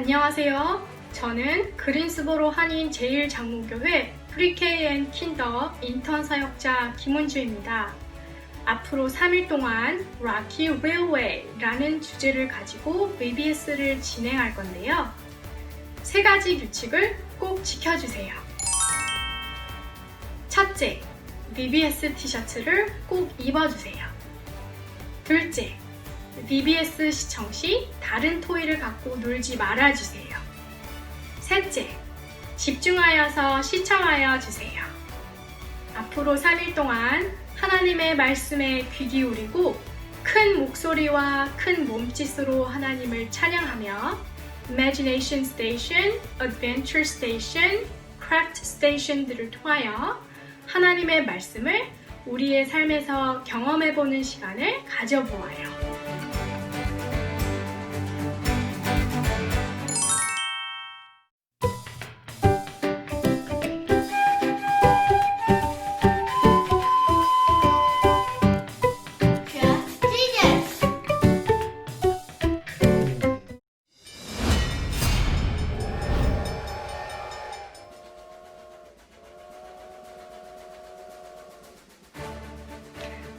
안녕하세요. 저는 그린스보로 한인 제1장로교회 프리케이 앤 킨더 인턴 사역자 김은주입니다. 앞으로 3일 동안 Rocky Railway라는 주제를 가지고 VBS를 진행할 건데요. 3가지 규칙을 꼭 지켜주세요. 첫째, VBS 티셔츠를 꼭 입어주세요. 둘째, VBS 시청 시 다른 토이를 갖고 놀지 말아주세요. 셋째, 집중하여서 시청하여 주세요. 앞으로 3일 동안 하나님의 말씀에 귀 기울이고 큰 목소리와 큰 몸짓으로 하나님을 찬양하며 Imagination Station, Adventure Station, Craft Station들을 통하여 하나님의 말씀을 우리의 삶에서 경험해보는 시간을 가져보아요.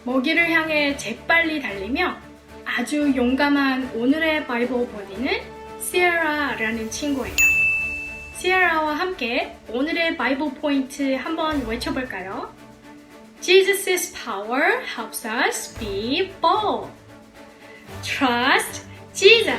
먹이를 향해 재빨리 달리며 아주 용감한 오늘의 바이블 버디는 시에라라는 친구예요. 시에라와 함께 오늘의 바이블 포인트 한번 외쳐볼까요? Jesus' power helps us be bold. Trust Jesus.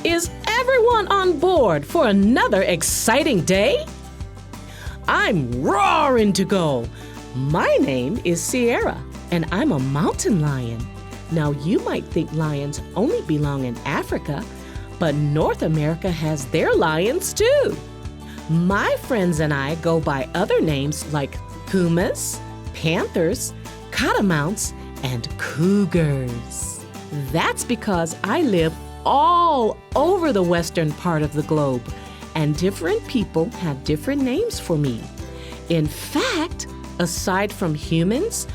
Is everyone on board for another exciting day? I'm roaring to go. My name is Sierra, and I'm a mountain lion. Now, you might think lions only belong in Africa, but North America has their lions too. My friends and I go by other names like pumas, panthers, catamounts, and cougars. That's because I live all over the western part of the globe, and different people have different names for me. In fact, aside from humans,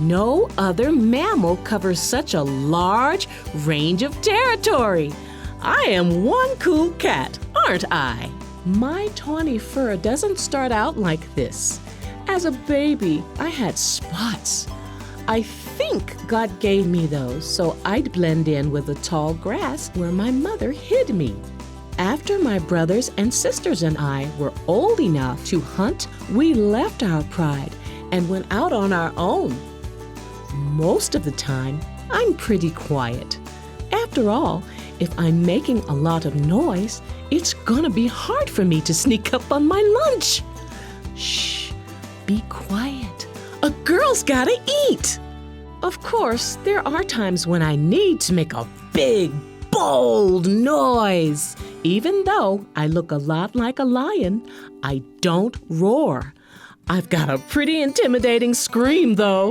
no other mammal covers such a large range of territory. I am one cool cat, aren't I? My tawny fur doesn't start out like this. As a baby, I had spots. I think God gave me those so I'd blend in with the tall grass where my mother hid me. After my brothers and sisters and I were old enough to hunt, we left our pride and went out on our own. Most of the time, I'm pretty quiet. After all, if I'm making a lot of noise, it's gonna be hard for me to sneak up on my lunch. Shh, be quiet. A girl's gotta eat. Of course, there are times when I need to make a big, bold noise. Even though I look a lot like a lion, I don't roar. I've got a pretty intimidating scream, though.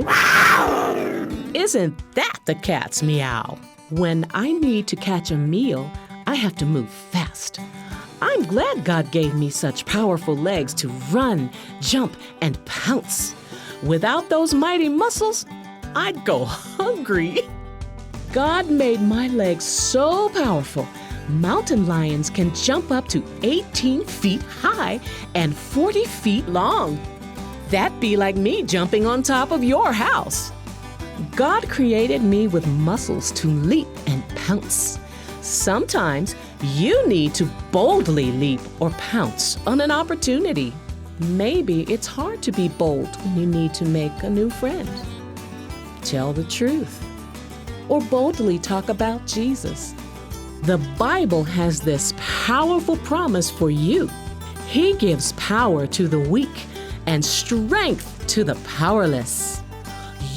Isn't that the cat's meow? When I need to catch a meal, I have to move fast. I'm glad God gave me such powerful legs to run, jump, and pounce. Without those mighty muscles, I'd go hungry. God made my legs so powerful, mountain lions can jump up to 18 feet high and 40 feet long. That'd be like me jumping on top of your house. God created me with muscles to leap and pounce. Sometimes you need to boldly leap or pounce on an opportunity. Maybe it's hard to be bold when you need to make a new friend. Tell the truth. Or boldly talk about Jesus. The Bible has this powerful promise for you. He gives power to the weak and strength to the powerless.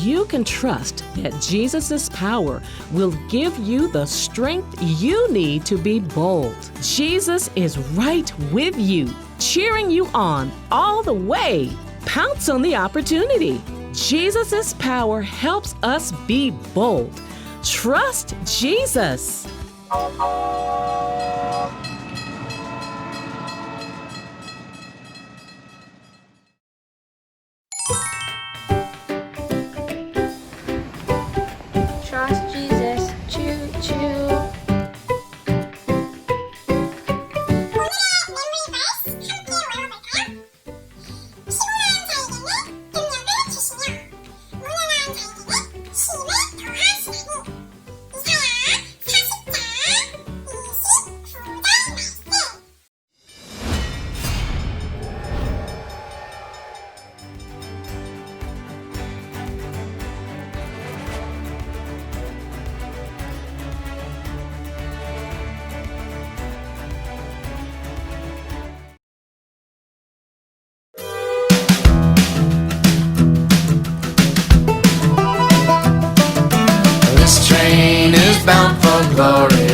you can trust that Jesus' power will give you the strength you need to be bold. Jesus is right with you, cheering you on all the way. Pounce on the opportunity. Jesus' power helps us be bold. Trust Jesus. Trust Jesus, choo choo. This train is bound for glory.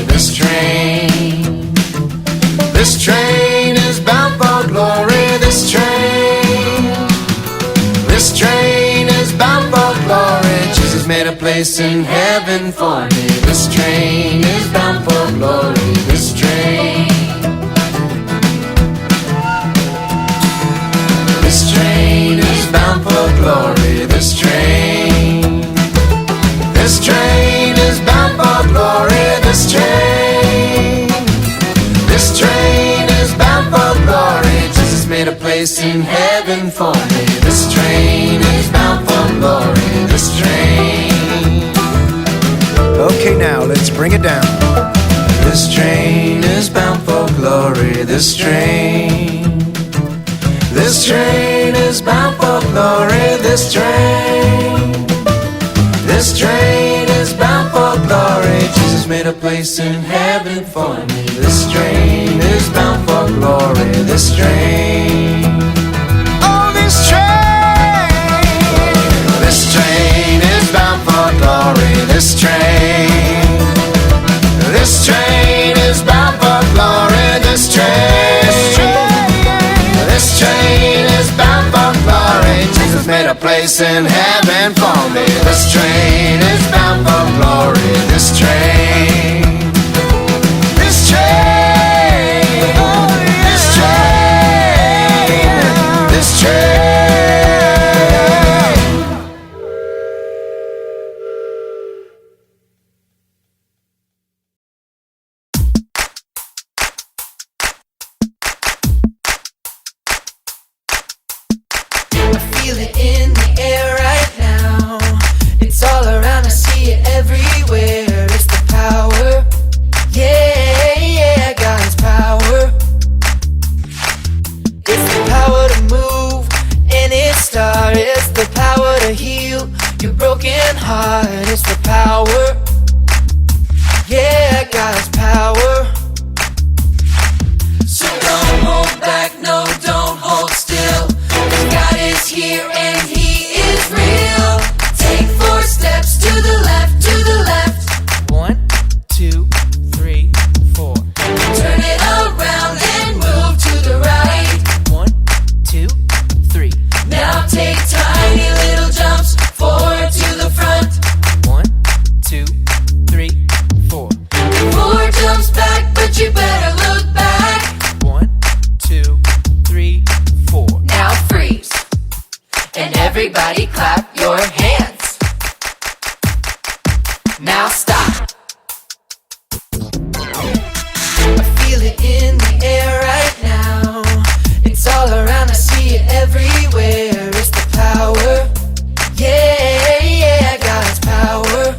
This train is bound for glory. This train is bound for glory. Jesus made a place in heaven for me. This train is bound for glory. This train is bound for glory. This train is bound for glory. This train is bound for glory. Jesus made a place in heaven for me. This train is bound for glory. This train. Okay, now let's bring it down. This train is bound for glory. This train is bound for glory. This train is bound for glory. Jesus made a place in heaven for me. This train is bound for glory. This train. Oh, this train is bound for glory. This train is bound for glory. This train is bound for glory. Jesus made a place in heaven for me. This train is bound for glory. This train. Feel it in the air right now. It's all around, I see it everywhere. It's the power, yeah, God's power. It's the power to move any star. It's the power to heal your broken heart. It's the power, yeah, God's power. So don't hold back, no, don't hold still. God is here and He is real. Take 4 steps to the left, to the left. 1, 2, 3, 4. Turn it around and move to the right. 1, 2, 3. Now take tiny little jumps forward to the front. 1, 2, 3, 4. 4 jumps back, but you better look back. 1, 2, 3, 4. Now freeze. And everybody clap your hands. Now stop. I feel it in the air right now. It's all around, I see it everywhere. It's the power, yeah, God's power.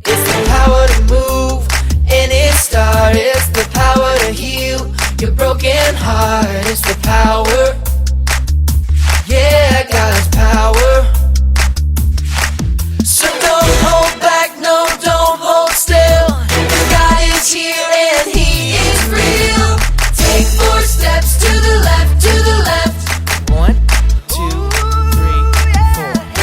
It's the power to move any star. It's the power to heal your broken heart. It's the power, yeah, God's power. So don't hold back, no, don't hold still. God is here and He is real. Take 4 steps to the left, to the left. 1, 2, 3, 4.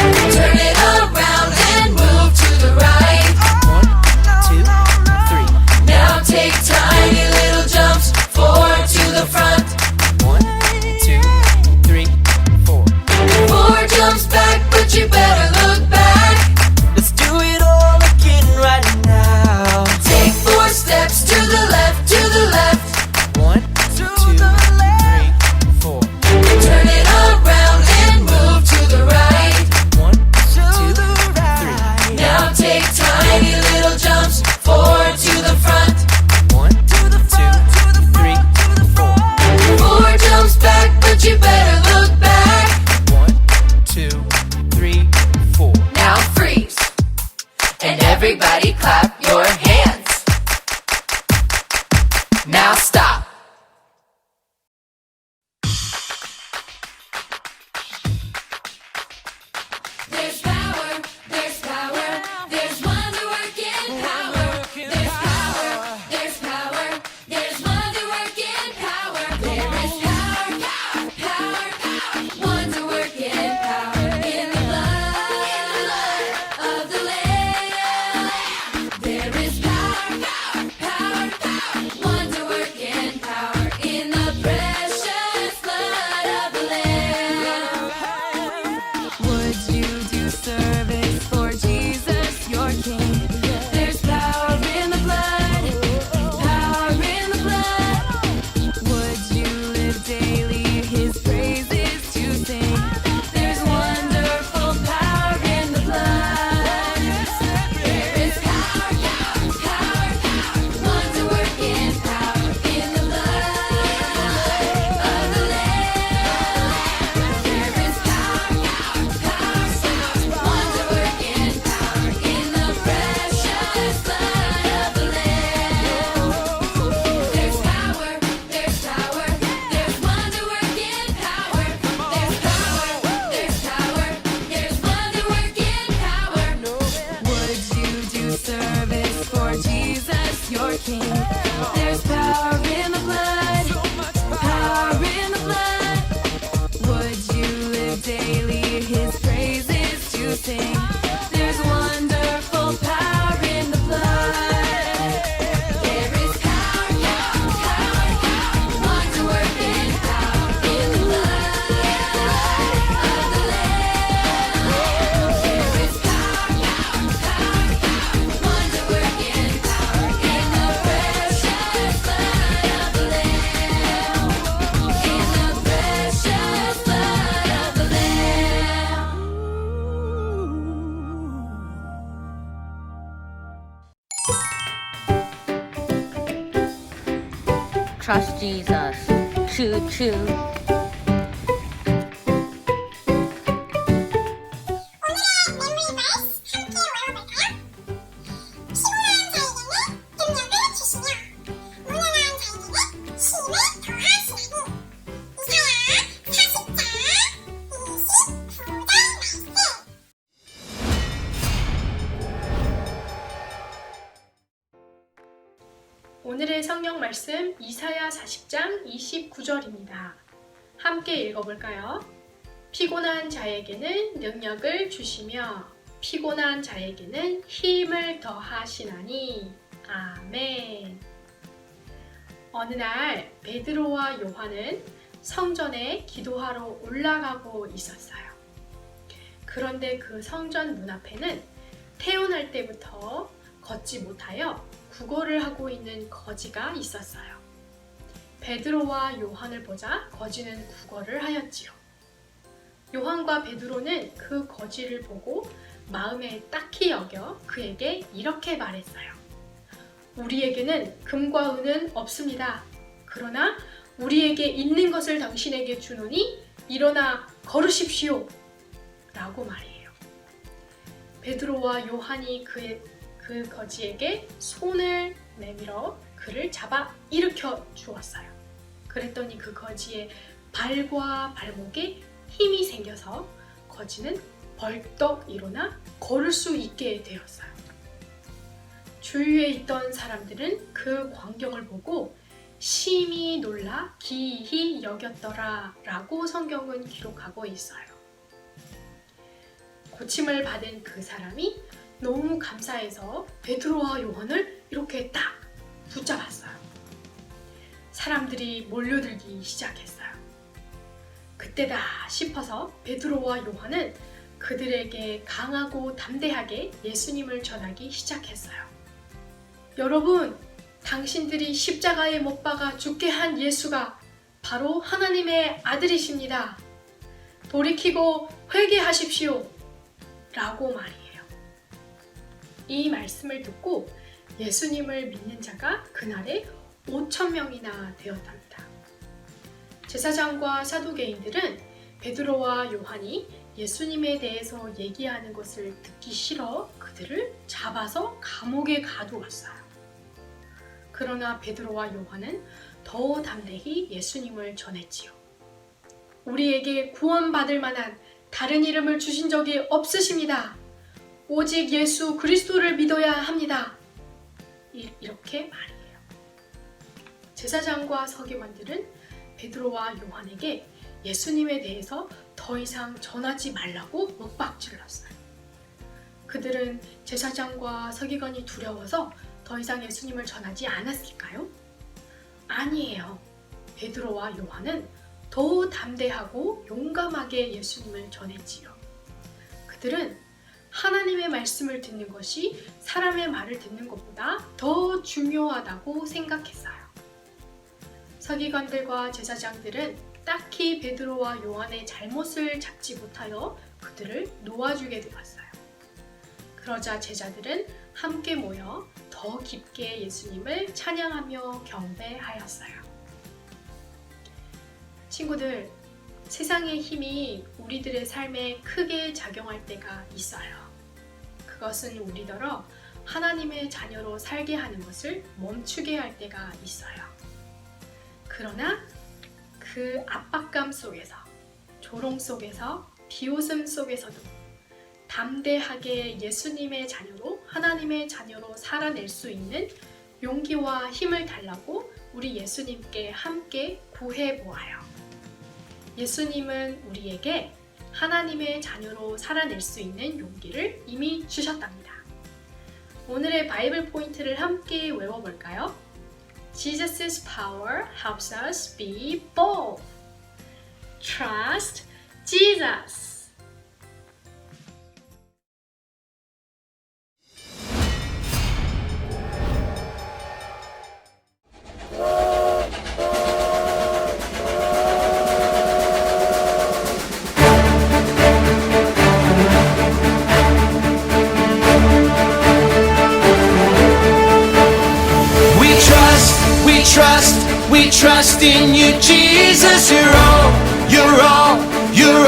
Now stop. There's power, there's power, there's wonder working power. There's power, there's power, there's wonder working power. There is power, power, power, power, wonder working power in the blood of the Lamb. There is power, power, power, power, wonder working power in the precious blood of the Lamb. Would you do service for Jesus, your King? There's power in the blood, power in the blood. Would you live daily His praises to sing? There's wonderful power in the blood. There is power, power, power, power, wonder working power in the blood of the Lamb. There is power, power, power, wonder working power in the precious blood of the Lamb. There's power, there's power, there's wonder working power. There's power, there's power, there's wonder working power. Would you do service for Jesus, your King? There's power in the blood, power in the blood. Would you live daily His praises to sing? There's wonderful power in the blood. There is power, power, power, power, wonder working power in the blood of the Lamb. There is power, power, power, power, wonder working power in the precious blood of the Lamb. In the precious blood of the Lamb. Trust Jesus. Choo choo. 오늘의 성경 말씀 이사야 40장 29절입니다. 함께 읽어볼까요? 피곤한 자에게는 능력을 주시며 피곤한 자에게는 힘을 더하시나니. 아멘. 어느 날 베드로와 요한은 성전에 기도하러 올라가고 있었어요. 그런데 그 성전 문 앞에는 태어날 때부터 걷지 못하여 구걸을 하고 있는 거지가 있었어요. 베드로와 요한을 보자 거지는 구걸을 하였지요. 요한과 베드로는 그 거지를 보고 마음에 딱히 여겨 그에게 이렇게 말했어요. 우리에게는 금과 은은 없습니다. 그러나 우리에게 있는 것을 당신에게 주노니 일어나 걸으십시오. 라고 말해요. 베드로와 요한이 그 거지에게 손을 내밀어 그를 잡아 일으켜 주었어요. 그랬더니 그 거지의 발과 발목에 힘이 생겨서 거지는 벌떡 일어나 걸을 수 있게 되었어요. 주위에 있던 사람들은 그 광경을 보고 심히 놀라 기이히 여겼더라 라고 성경은 기록하고 있어요. 고침을 받은 그 사람이 너무 감사해서 베드로와 요한을 이렇게 딱 붙잡았어요. 사람들이 몰려들기 시작했어요. 그때다 싶어서 베드로와 요한은 그들에게 강하고 담대하게 예수님을 전하기 시작했어요. 여러분, 당신들이 십자가에 못 박아 죽게 한 예수가 바로 하나님의 아들이십니다. 돌이키고 회개하십시오. 라고 말이에요. 이 말씀을 듣고 예수님을 믿는 자가 그날에 5,000명이나 되었답니다. 제사장과 사두개인들은 베드로와 요한이 예수님에 대해서 얘기하는 것을 듣기 싫어 그들을 잡아서 감옥에 가두었어요. 그러나 베드로와 요한은 더 담대히 예수님을 전했지요. 우리에게 구원받을 만한 다른 이름을 주신 적이 없으십니다. 오직 예수 그리스도를 믿어야 합니다. 이렇게 말이에요. 제사장과 서기관들은 베드로와 요한에게 예수님에 대해서 더 이상 전하지 말라고 윽박질렀어요. 그들은 제사장과 서기관이 두려워서 더 이상 예수님을 전하지 않았을까요? 아니에요. 베드로와 요한은 더 담대하고 용감하게 예수님을 전했지요. 그들은 하나님의 말씀을 듣는 것이 사람의 말을 듣는 것보다 더 중요하다고 생각했어요. 서기관들과 제사장들은 딱히 베드로와 요한의 잘못을 잡지 못하여 그들을 놓아주게 되었어요. 그러자 제자들은 함께 모여 더 깊게 예수님을 찬양하며 경배하였어요. 친구들, 세상의 힘이 우리들의 삶에 크게 작용할 때가 있어요. 그것은 우리더러 하나님의 자녀로 살게 하는 것을 멈추게 할 때가 있어요. 그러나 그 압박감 속에서, 조롱 속에서, 비웃음 속에서도 담대하게 예수님의 자녀로, 하나님의 자녀로 살아낼 수 있는 용기와 힘을 달라고 우리 예수님께 함께 구해보아요. 예수님은 우리에게 하나님의 자녀로 살아낼 수 있는 용기를 이미 주셨답니다. 오늘의 바이블 포인트를 함께 외워볼까요? Jesus' power helps us be bold. Trust Jesus. We trust in you, Jesus. You're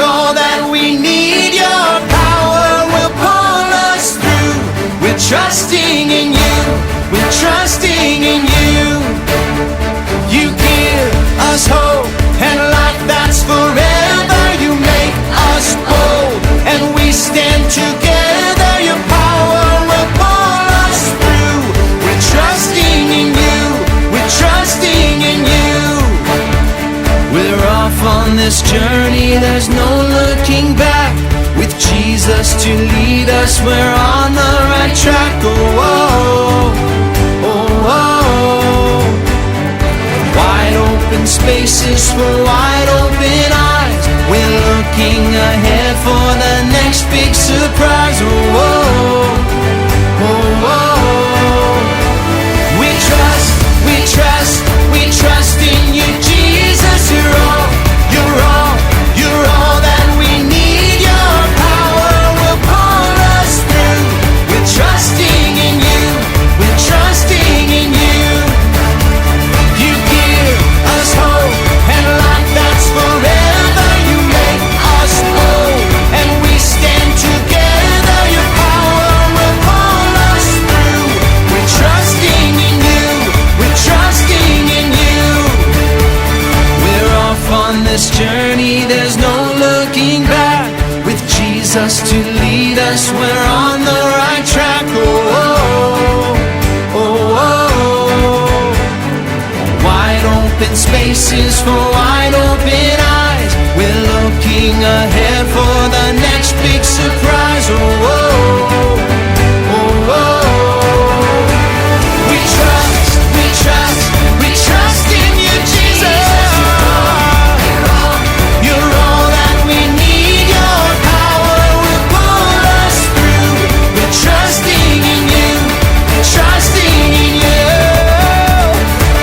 all that we need. Your power will pull us through. We're trusting in you. We're trusting in you. You give us hope and life that's forever. You make us bold and we stand together. Your power will pull us through. We're trusting in you. We're trusting in you. We're off on this journey, there's no looking back. With Jesus to lead us, we're on the right track. Oh, oh, oh, oh. Wide open spaces for wide open eyes. We're looking ahead for the next big surprise. Oh, oh, oh, oh. We trust in you, Jesus. You're all that we need. Your power will pull us through. We're trusting in you. We're trusting in you. You give us hope and life that's forever. You make us bold and we stand together. Your power will pull us through. We're trusting in you. We're trusting in you. We're off on this journey, there's no looking back. With Jesus to lead us, we're on the right track. Oh, oh, oh, oh. Wide open spaces for wide open eyes. We're looking ahead for the next big surprise. Oh, oh, oh, oh. We trust in you, Jesus. You're all that we need. Your power will pull us through. We're trusting in you. We're trusting in you.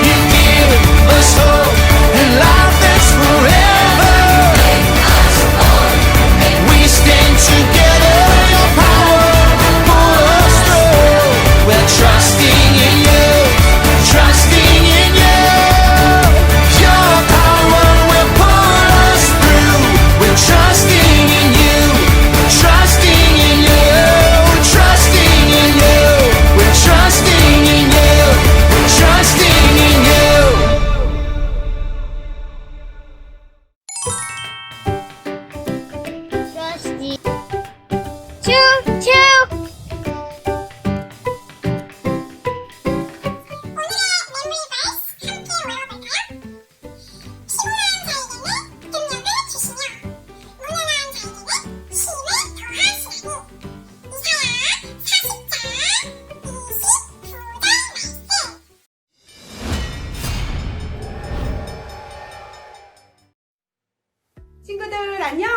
You give us hope and life that's forever. We stand together. Your power 안녕!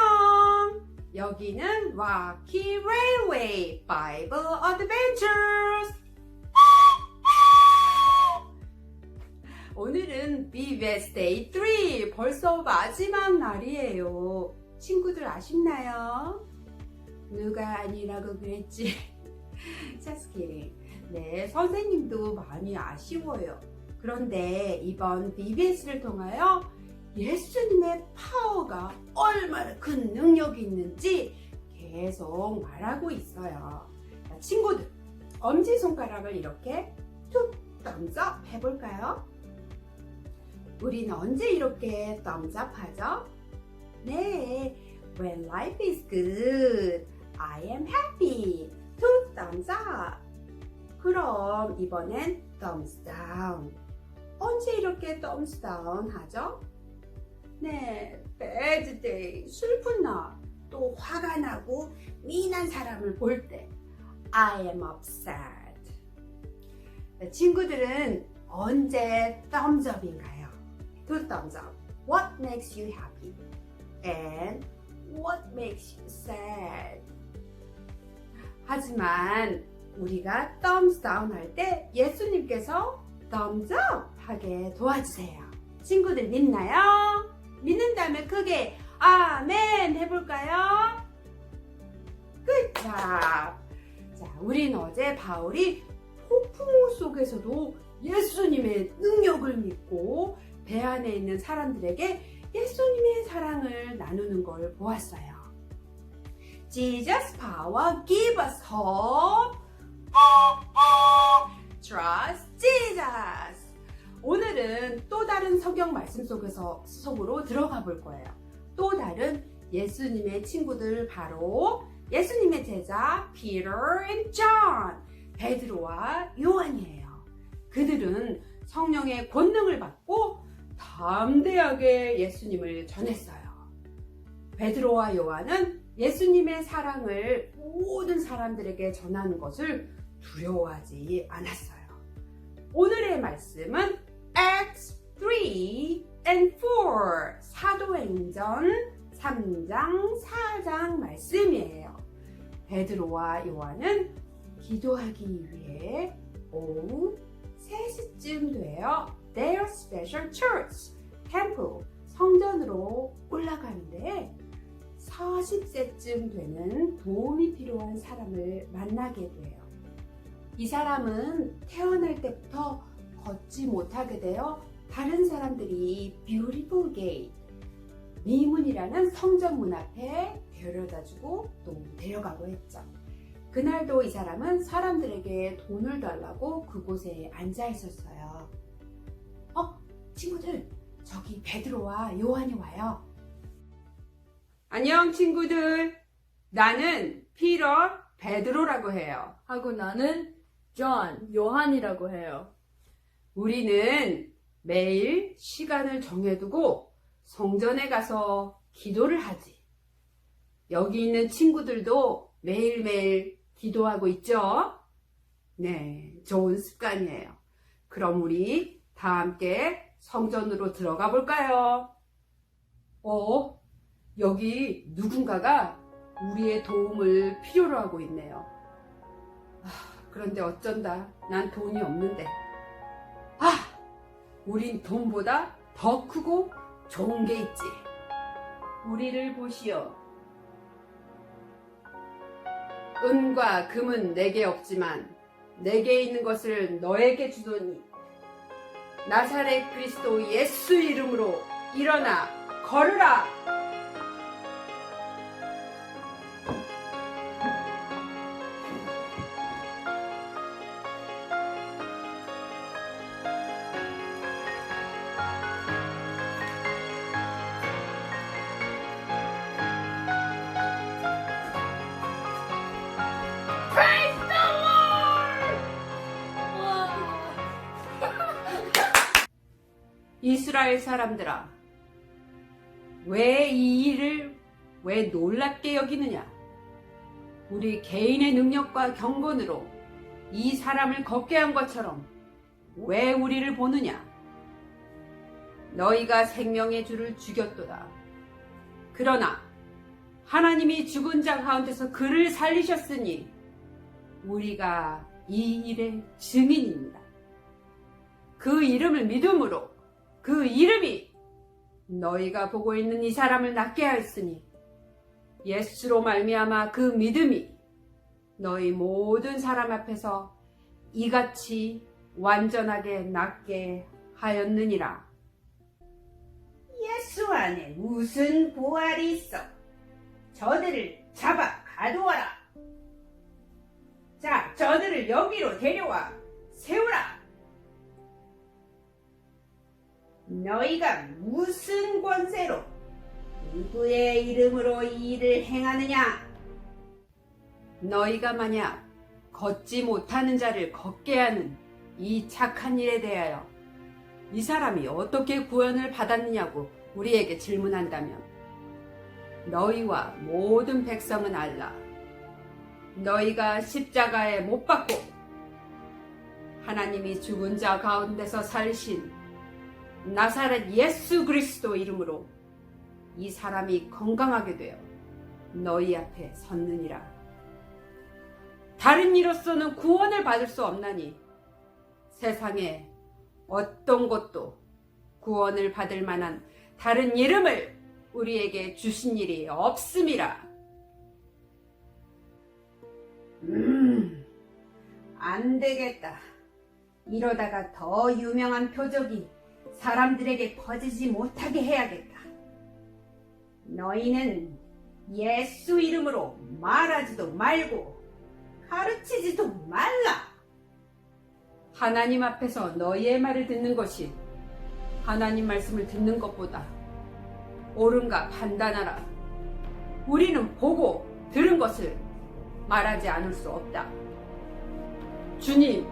여기는 Rocky Railway Bible Adventures! 오늘은 BBS Day 3! 벌써 마지막 날이에요. 친구들 아쉽나요? 누가 아니라고 그랬지? Just kidding. 네, 선생님도 많이 아쉬워요. 그런데 이번 BBS를 통하여 예수님의 파워가 얼마나 큰 능력이 있는지 계속 말하고 있어요. 자, 친구들, 엄지손가락을 이렇게 툭 thumbs up 해볼까요? 우리는 언제 이렇게 thumbs up 하죠? 네, when life is good, I am happy, two thumbs up. 그럼 이번엔 thumbs down. 언제 이렇게 thumbs down 하죠? 네, bad day, 슬픈 날, 또 화가 나고 미난 사람을 볼 때 I am upset. 친구들은 언제 thumbs up인가요? Two thumbs up. What makes you happy? And what makes you sad? 하지만 우리가 thumbs down 할 때 예수님께서 thumbs up 하게 도와주세요. 친구들 믿나요? 믿는다면 크게 아멘 해볼까요? Good job! 자, 우린 어제 바울이 폭풍 속에서도 예수님의 능력을 믿고 배 안에 있는 사람들에게 예수님의 사랑을 나누는 걸 보았어요. Jesus power give us hope. Trust Jesus. 오늘은 또 다른 성경 말씀 속으로 들어가 볼 거예요. 또 다른 예수님의 친구들 바로 예수님의 제자 Peter and John, 베드로와 요한이에요. 그들은 성령의 권능을 받고 담대하게 예수님을 전했어요. 베드로와 요한은 예수님의 사랑을 모든 사람들에게 전하는 것을 두려워하지 않았어요. 오늘의 말씀은 Acts 3 and 4, 사도행전 3장, 4장 말씀이에요. 베드로와 요한은 기도하기 위해 오후 3시쯤 되어 their special church, temple, 성전으로 올라가는데 40세쯤 되는 도움이 필요한 사람을 만나게 돼요. 이 사람은 태어날 때부터 걷지 못하게 되어 다른 사람들이 Beautiful Gate, 미문이라는 성전문 앞에 데려다주고 또 데려가고 했죠. 그날도 이 사람은 사람들에게 돈을 달라고 그곳에 앉아 있었어요. 친구들, 저기 베드로와 요한이 와요. 안녕 친구들, 나는 피터, 베드로라고 해요. 하고 나는 존, 요한이라고 해요. 우리는 매일 시간을 정해두고 성전에 가서 기도를 하지. 여기 있는 친구들도 매일매일 기도하고 있죠? 네, 좋은 습관이에요. 그럼 우리 다 함께 성전으로 들어가 볼까요? 여기 누군가가 우리의 도움을 필요로 하고 있네요. 그런데 어쩐다. 난 돈이 없는데. 우린 돈보다 더 크고 좋은 게 있지. 우리를 보시오. 은과 금은 내게 없지만 내게 있는 것을 너에게 주노니 나사렛 그리스도 예수 이름으로 일어나 걸으라. 이스라엘 사람들아, 왜 이 일을 왜 놀랍게 여기느냐? 우리 개인의 능력과 경건으로 이 사람을 걷게 한 것처럼 왜 우리를 보느냐? 너희가 생명의 주를 죽였도다. 그러나 하나님이 죽은 자 가운데서 그를 살리셨으니 우리가 이 일의 증인입니다. 그 이름을 믿음으로 그 이름이 너희가 보고 있는 이 사람을 낫게 하였으니 예수로 말미암아 그 믿음이 너희 모든 사람 앞에서 이같이 완전하게 낫게 하였느니라. 예수 안에 무슨 부활이 있어? 저들을 잡아 가두어라. 자, 저들을 여기로 데려와 세우라. 너희가 무슨 권세로 누구의 이름으로 이 일을 행하느냐? 너희가 만약 걷지 못하는 자를 걷게 하는 이 착한 일에 대하여 이 사람이 어떻게 구원을 받았느냐고 우리에게 질문한다면 너희와 모든 백성은 알라. 너희가 십자가에 못 박고 하나님이 죽은 자 가운데서 살리신 나사렛 예수 그리스도 이름으로 이 사람이 건강하게 되어 너희 앞에 섰느니라. 다른 이로서는 구원을 받을 수 없나니 세상에 어떤 것도 구원을 받을 만한 다른 이름을 우리에게 주신 일이 없음이라. 안 되겠다. 이러다가 더 유명한 표적이 사람들에게 퍼지지 못하게 해야겠다. 너희는 예수 이름으로 말하지도 말고 가르치지도 말라. 하나님 앞에서 너희의 말을 듣는 것이 하나님 말씀을 듣는 것보다 옳은가 판단하라. 우리는 보고 들은 것을 말하지 않을 수 없다. 주님,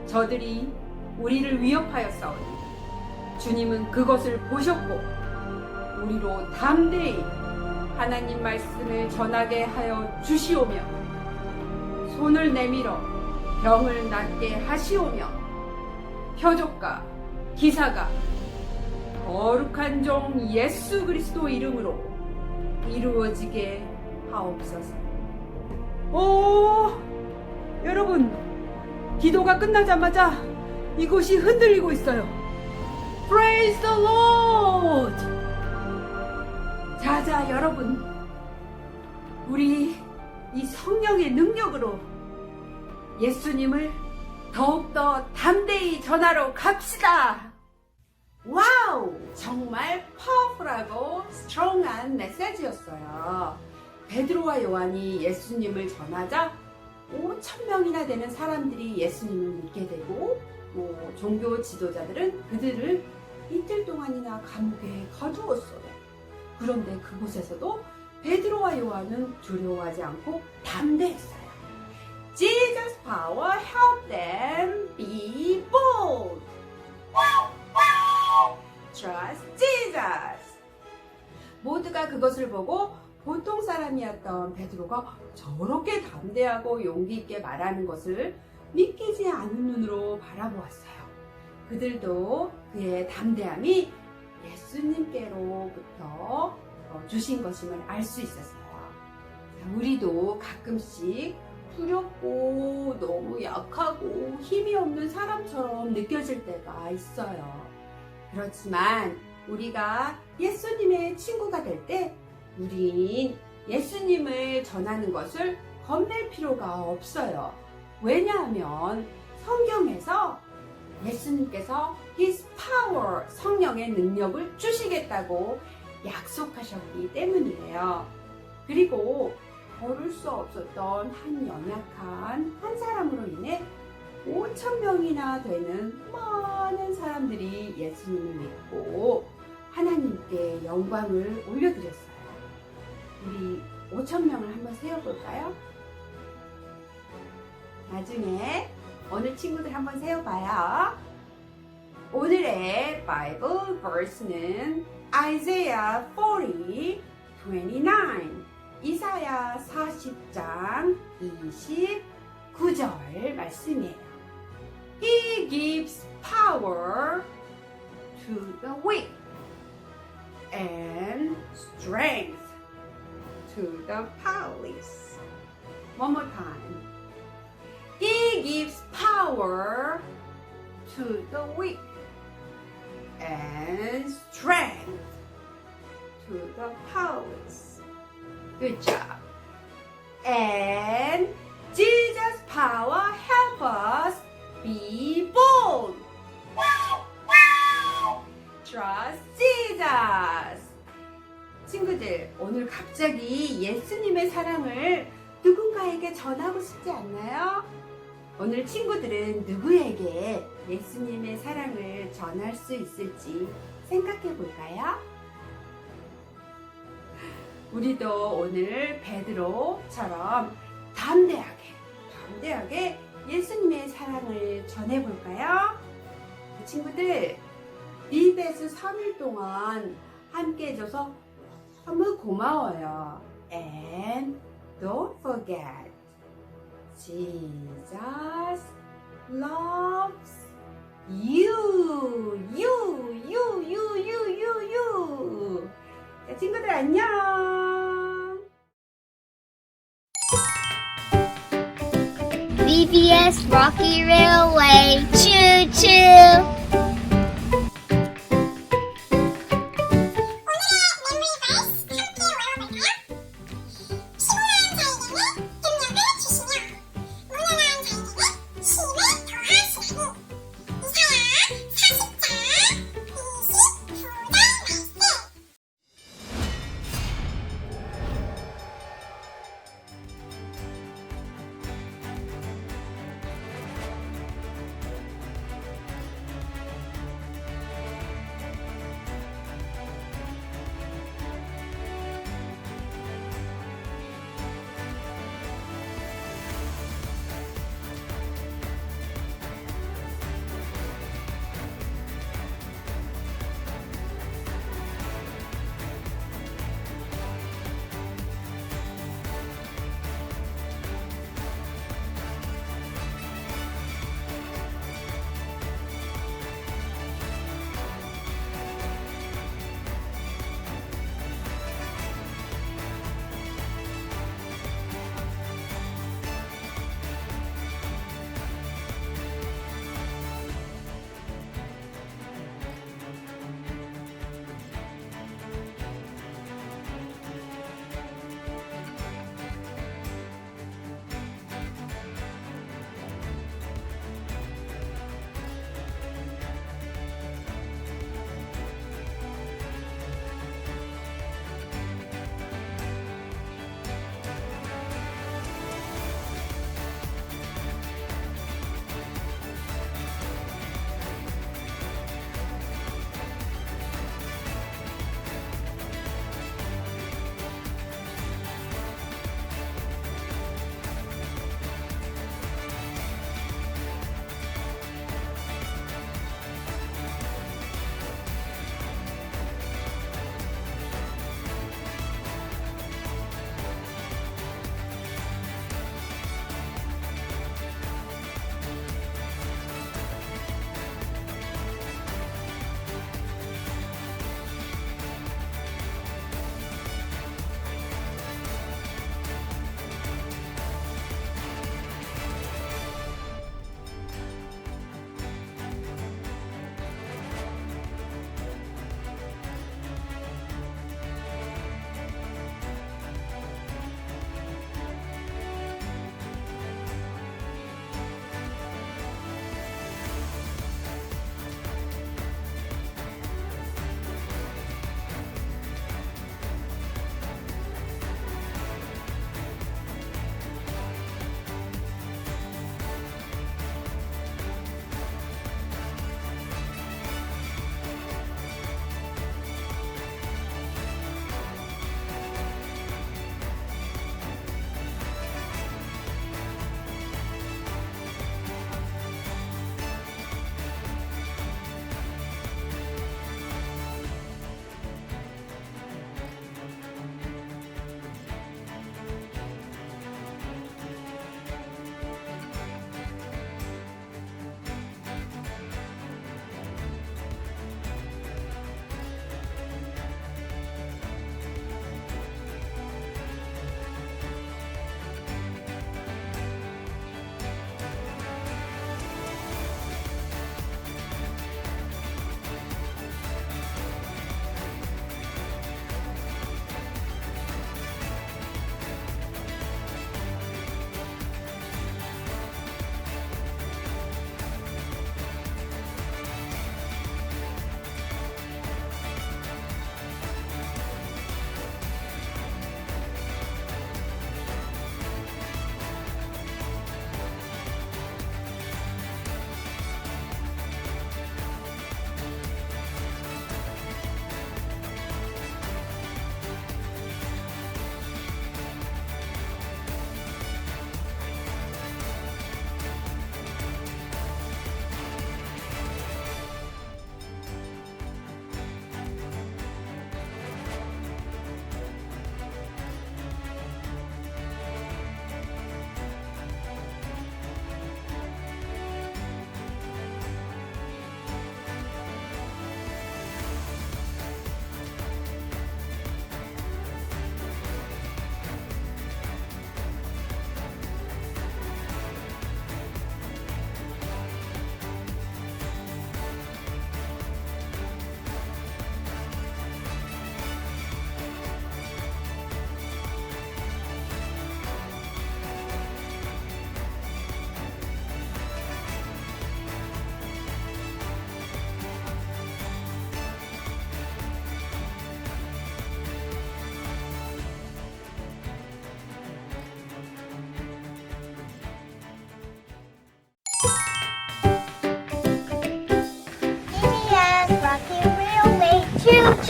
저들이 우리를 위협하였사오니 주님은 그것을 보셨고 우리로 담대히 하나님 말씀을 전하게 하여 주시오며 손을 내밀어 병을 낫게 하시오며 표적과 기사가 거룩한 종 예수 그리스도 이름으로 이루어지게 하옵소서. 오, 여러분, 기도가 끝나자마자 이곳이 흔들리고 있어요. Praise the Lord! 자자, 여러분, 우리 이 성령의 능력으로 예수님을 더욱더 담대히 전하러 갑시다. 와우! 정말 파워풀하고 스트롱한 메시지였어요. 베드로와 요한이 예수님을 전하자 5,000명이나 되는 사람들이 예수님을 믿게 되고 종교 지도자들은 그들을 이틀 동안이나 감옥에 가두었어요. 그런데 그곳에서도 베드로와 요한은 두려워하지 않고 담대했어요. Jesus power help them be bold. Trust Jesus. 모두가 그것을 보고 보통 사람이었던 베드로가 저렇게 담대하고 용기 있게 말하는 것을 믿기지 않는 눈으로 바라보았어요. 그들도 그의 담대함이 예수님께로부터 주신 것임을 알 수 있었어요. 우리도 가끔씩 두렵고 너무 약하고 힘이 없는 사람처럼 느껴질 때가 있어요. 그렇지만 우리가 예수님의 친구가 될 때 우린 예수님을 전하는 것을 겁낼 필요가 없어요. 왜냐하면 성경에서 예수님께서 His power, 성령의 능력을 주시겠다고 약속하셨기 때문이에요. 그리고 걸을 수 없었던 한 연약한 한 사람으로 인해 5,000명이나 되는 많은 사람들이 예수님을 믿고 하나님께 영광을 올려드렸어요. 우리 5,000명을 한번 세어볼까요? 나중에 오늘 친구들 한번 세어봐요. 오늘의 바이블 버스는 Isaiah 40, 29 이사야 40장 29절 말씀이에요. He gives power to the weak and strength to the police. One more time. He gives power to the weak and strength to the powerless. Good job. And Jesus' power help us be bold. Trust Jesus. 친구들, 오늘 갑자기 예수님의 사랑을 누군가에게 전하고 싶지 않나요? 오늘 친구들은 누구에게 예수님의 사랑을 전할 수 있을지 생각해 볼까요? 우리도 오늘 베드로처럼 담대하게 예수님의 사랑을 전해 볼까요? 친구들, 리베스 3일 동안 함께 해줘서 너무 고마워요. And don't forget, Jesus loves you. 자, 친구들 안녕. VBS Rocky Railway. Choo choo.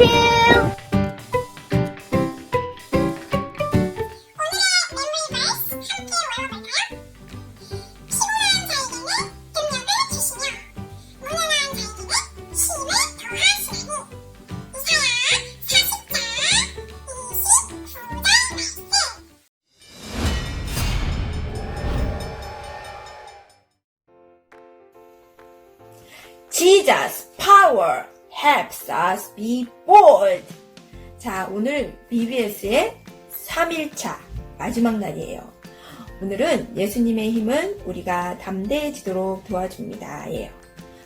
choo. Jesus' power helps us be bold. 자, 오늘 BBS의 3일차 마지막 날이에요. 오늘은 예수님의 힘은 우리가 담대해지도록 도와줍니다. 예요.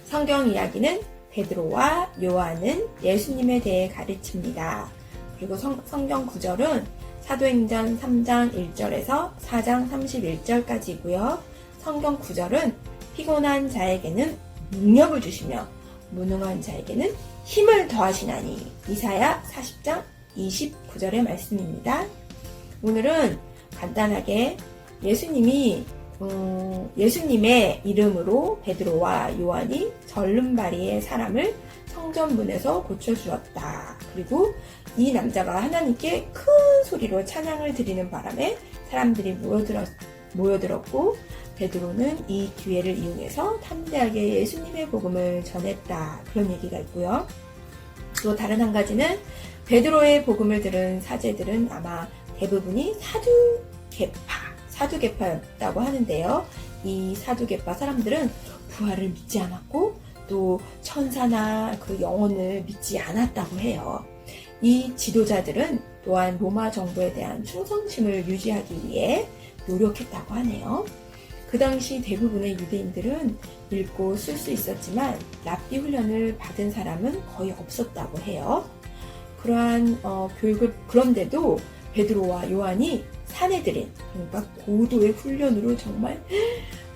성경 이야기는 베드로와 요한은 예수님에 대해 가르칩니다. 그리고 성경 구절은 사도행전 3장 1절에서 4장 31절까지이고요. 성경 구절은 피곤한 자에게는 능력을 주시며 무능한 자에게는 힘을 더하시나니 이사야 40장 29절의 말씀입니다. 오늘은 간단하게 예수님의 이름으로 베드로와 요한이 절름발이의 사람을 성전문에서 고쳐주었다. 그리고 이 남자가 하나님께 큰 소리로 찬양을 드리는 바람에 사람들이 모여들었고 베드로는 이 기회를 이용해서 담대하게 예수님의 복음을 전했다. 그런 얘기가 있고요. 또 다른 한 가지는 베드로의 복음을 들은 사제들은 아마 대부분이 사두개파였다고 하는데요. 이 사두개파 사람들은 부활을 믿지 않았고 또 천사나 그 영혼을 믿지 않았다고 해요. 이 지도자들은 또한 로마 정부에 대한 충성심을 유지하기 위해 노력했다고 하네요. 그 당시 대부분의 유대인들은 읽고 쓸 수 있었지만 랍비 훈련을 받은 사람은 거의 없었다고 해요. 그러한 교육을 그런데도 베드로와 요한이 사내들인 그러니까 고도의 훈련으로 정말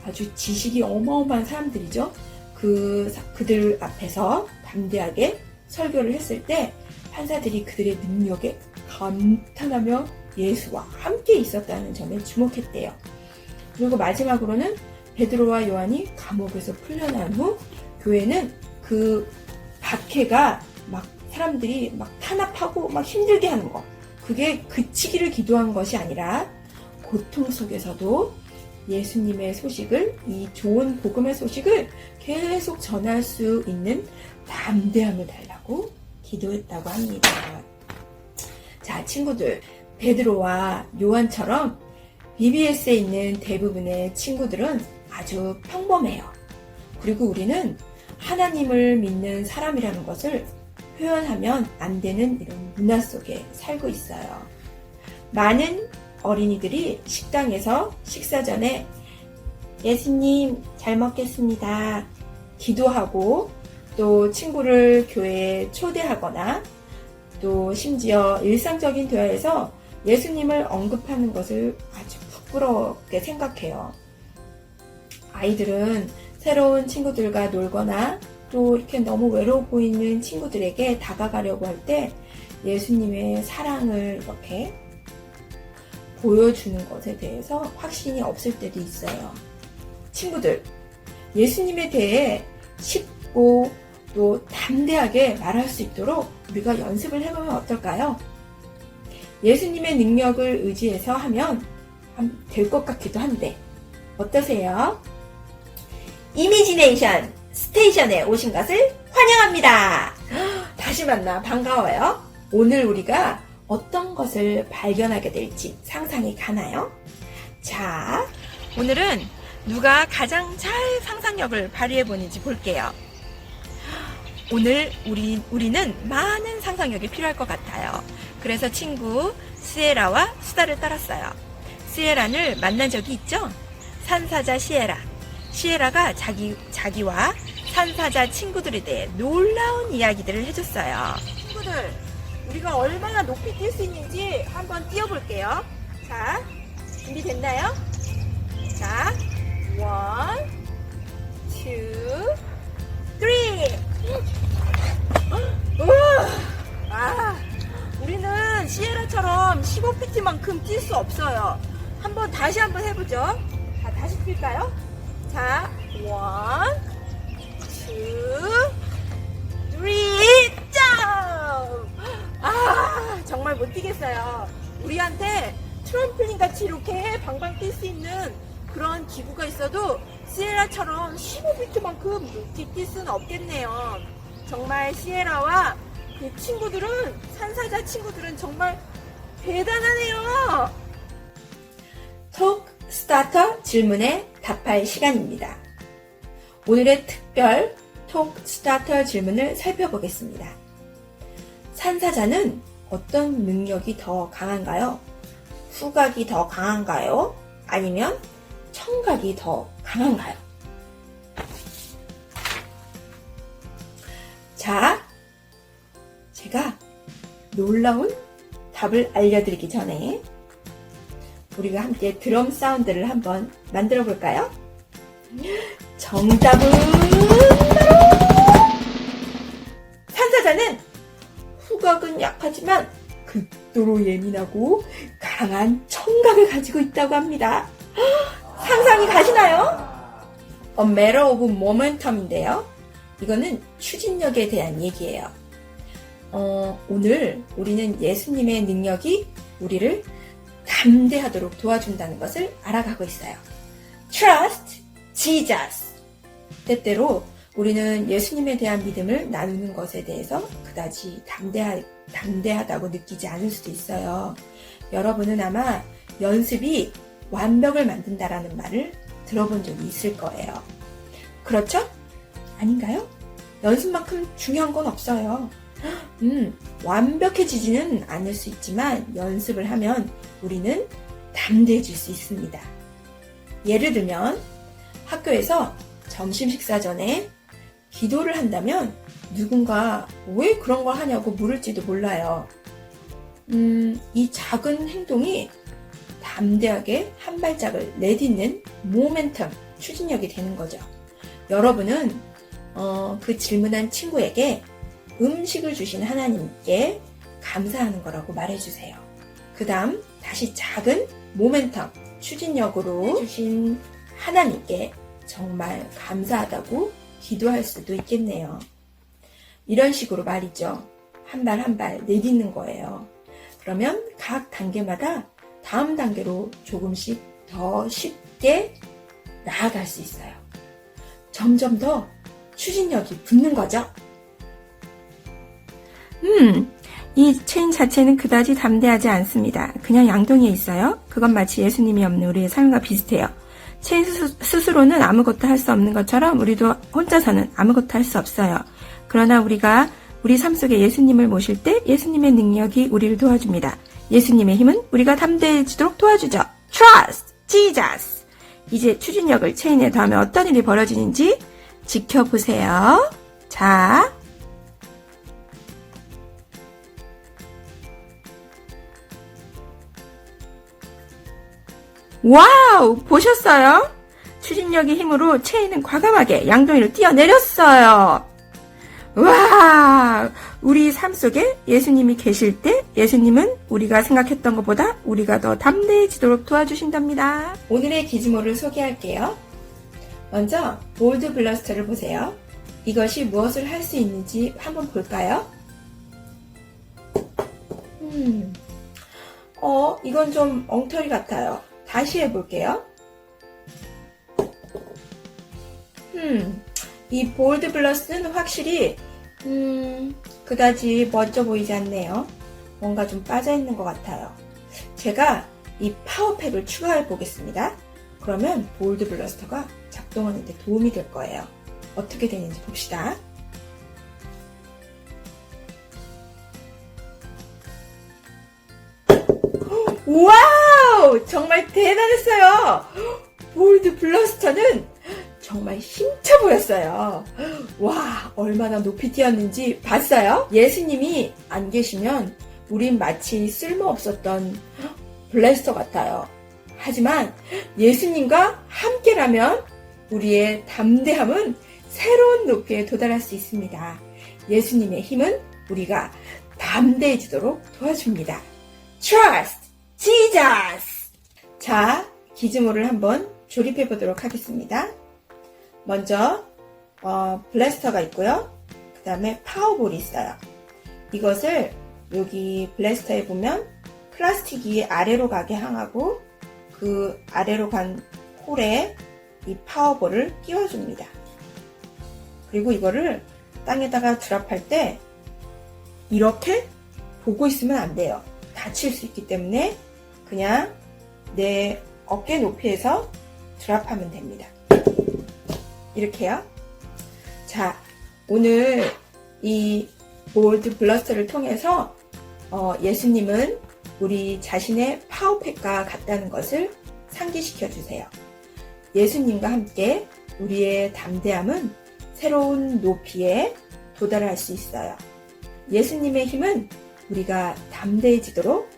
아주 지식이 어마어마한 사람들이죠. 그들 앞에서 담대하게 설교를 했을 때 판사들이 그들의 능력에 감탄하며 예수와 함께 있었다는 점에 주목했대요. 그리고 마지막으로는 베드로와 요한이 감옥에서 풀려난 후 교회는 그 박해가 막 사람들이 막 탄압하고 막 힘들게 하는 거 그게 그치기를 기도한 것이 아니라 고통 속에서도 예수님의 소식을 이 좋은 복음의 소식을 계속 전할 수 있는 담대함을 달라고 기도했다고 합니다. 자, 친구들, 베드로와 요한처럼 BBS에 있는 대부분의 친구들은 아주 평범해요. 그리고 우리는 하나님을 믿는 사람이라는 것을 표현하면 안 되는 이런 문화 속에 살고 있어요. 많은 어린이들이 식당에서 식사 전에 예수님 잘 먹겠습니다. 기도하고 또 친구를 교회에 초대하거나 또 심지어 일상적인 대화에서 예수님을 언급하는 것을 아주 부끄럽게 생각해요. 아이들은 새로운 친구들과 놀거나 또 이렇게 너무 외로워 보이는 친구들에게 다가가려고 할 때 예수님의 사랑을 이렇게 보여주는 것에 대해서 확신이 없을 때도 있어요. 친구들, 예수님에 대해 쉽고 또 담대하게 말할 수 있도록 우리가 연습을 해보면 어떨까요? 예수님의 능력을 의지해서 하면 될 것 같기도 한데 어떠세요? 이미지네이션 스테이션에 오신 것을 환영합니다. 다시 만나 반가워요. 오늘 우리가 어떤 것을 발견하게 될지 상상이 가나요? 자, 오늘은 누가 가장 잘 상상력을 발휘해 보는지 볼게요. 오늘 우리는 많은 상상력이 필요할 것 같아요. 그래서 친구 시에라와 수다를 떨었어요. 시에라를 만난 적이 있죠? 산사자 시에라. 시에라가 자기와 산사자 친구들에 대해 놀라운 이야기들을 해줬어요. 친구들, 우리가 얼마나 높이 뛸 수 있는지 한번 뛰어볼게요. 자, 준비됐나요? 자, 1, 2, 3. 우와! 우리는 시에라처럼 15pt만큼 뛸 수 없어요. 다시 한번 해보죠. 자, 다시 뛸까요? 자, 1, 2, 3, 점프! 뛰겠어요. 우리한테 트럼플린 같이 이렇게 방방 뛸 수 있는 그런 기구가 있어도 시에라처럼 15m만큼 높이 뛸 수는 없겠네요. 정말 시에라와 그 친구들은, 산사자 친구들은 정말 대단하네요. 톡 스타터 질문에 답할 시간입니다. 오늘의 특별 톡 스타터 질문을 살펴보겠습니다. 산사자는 어떤 능력이 더 강한가요? 후각이 더 강한가요? 아니면 청각이 더 강한가요? 자, 제가 놀라운 답을 알려드리기 전에 우리가 함께 드럼 사운드를 한번 만들어 볼까요? 정답은 산사자는 후각은 약하지만 극도로 예민하고 강한 청각을 가지고 있다고 합니다. 상상이 가시나요? A matter of momentum인데요. 이거는 추진력에 대한 얘기예요. 오늘 우리는 예수님의 능력이 우리를 담대하도록 도와준다는 것을 알아가고 있어요. Trust Jesus. 때때로 우리는 예수님에 대한 믿음을 나누는 것에 대해서 그다지 담대하다고 느끼지 않을 수도 있어요. 여러분은 아마 연습이 완벽을 만든다라는 말을 들어본 적이 있을 거예요. 그렇죠? 아닌가요? 연습만큼 중요한 건 없어요. 완벽해지지는 않을 수 있지만 연습을 하면 우리는 담대해질 수 있습니다. 예를 들면 학교에서 점심 식사 전에 기도를 한다면 누군가 왜 그런 걸 하냐고 물을지도 몰라요. 이 작은 행동이 담대하게 한 발짝을 내딛는 모멘텀, 추진력이 되는 거죠. 여러분은 그 질문한 친구에게 음식을 주신 하나님께 감사하는 거라고 말해주세요. 그 다음 다시 작은 모멘텀, 추진력으로 해주신 하나님께 정말 감사하다고 기도할 수도 있겠네요. 이런 식으로 말이죠. 한 발 한 발 내딛는 거예요. 그러면 각 단계마다 다음 단계로 조금씩 더 쉽게 나아갈 수 있어요. 점점 더 추진력이 붙는 거죠. 이 체인 자체는 그다지 담대하지 않습니다. 그냥 양동이에 있어요. 그건 마치 예수님이 없는 우리의 삶과 비슷해요. 체인 스스로는 아무것도 할 수 없는 것처럼 우리도 혼자서는 아무것도 할 수 없어요. 그러나 우리가 우리 삶 속에 예수님을 모실 때 예수님의 능력이 우리를 도와줍니다. 예수님의 힘은 우리가 담대해지도록 도와주죠. Trust Jesus. 이제 추진력을 체인에 더하면 어떤 일이 벌어지는지 지켜보세요. 자, 와우! 보셨어요? 추진력의 힘으로 체인은 과감하게 양동이를 뛰어내렸어요. 와! 우리 삶 속에 예수님이 계실 때 예수님은 우리가 생각했던 것보다 우리가 더 담대해지도록 도와주신답니다. 오늘의 기즈모를 소개할게요. 먼저 볼드 블러스터를 보세요. 이것이 무엇을 할 수 있는지 한번 볼까요? 이건 좀 엉터리 같아요. 다시 해볼게요. 이 볼드 블러스는 확실히 그다지 멋져 보이지 않네요. 뭔가 좀 빠져있는 것 같아요. 제가 이 파워팩을 추가해 보겠습니다. 그러면 볼드 블러스터가 작동하는 데 도움이 될 거예요. 어떻게 되는지 봅시다. 와우! 정말 대단했어요! 볼드 블러스터는 정말 힘차 보였어요. 와, 얼마나 높이 뛰었는지 봤어요? 예수님이 안 계시면 우린 마치 쓸모없었던 블래스터 같아요. 하지만 예수님과 함께라면 우리의 담대함은 새로운 높이에 도달할 수 있습니다. 예수님의 힘은 우리가 담대해지도록 도와줍니다. Trust Jesus! 자, 기즈모를 한번 조립해 보도록 하겠습니다. 먼저 블래스터가 있고요. 그 다음에 파워볼이 있어요. 이것을 여기 블래스터에 보면 플라스틱이 아래로 가게 향하고 그 아래로 간 홀에 이 파워볼을 끼워줍니다. 그리고 이거를 땅에다가 드랍할 때 이렇게 보고 있으면 안 돼요. 다칠 수 있기 때문에 그냥 내 어깨 높이에서 드랍하면 됩니다. 이렇게요. 자, 오늘 이 볼드 블러스터를 통해서 예수님은 우리 자신의 파워팩과 같다는 것을 상기시켜 주세요. 예수님과 함께 우리의 담대함은 새로운 높이에 도달할 수 있어요. 예수님의 힘은 우리가 담대해지도록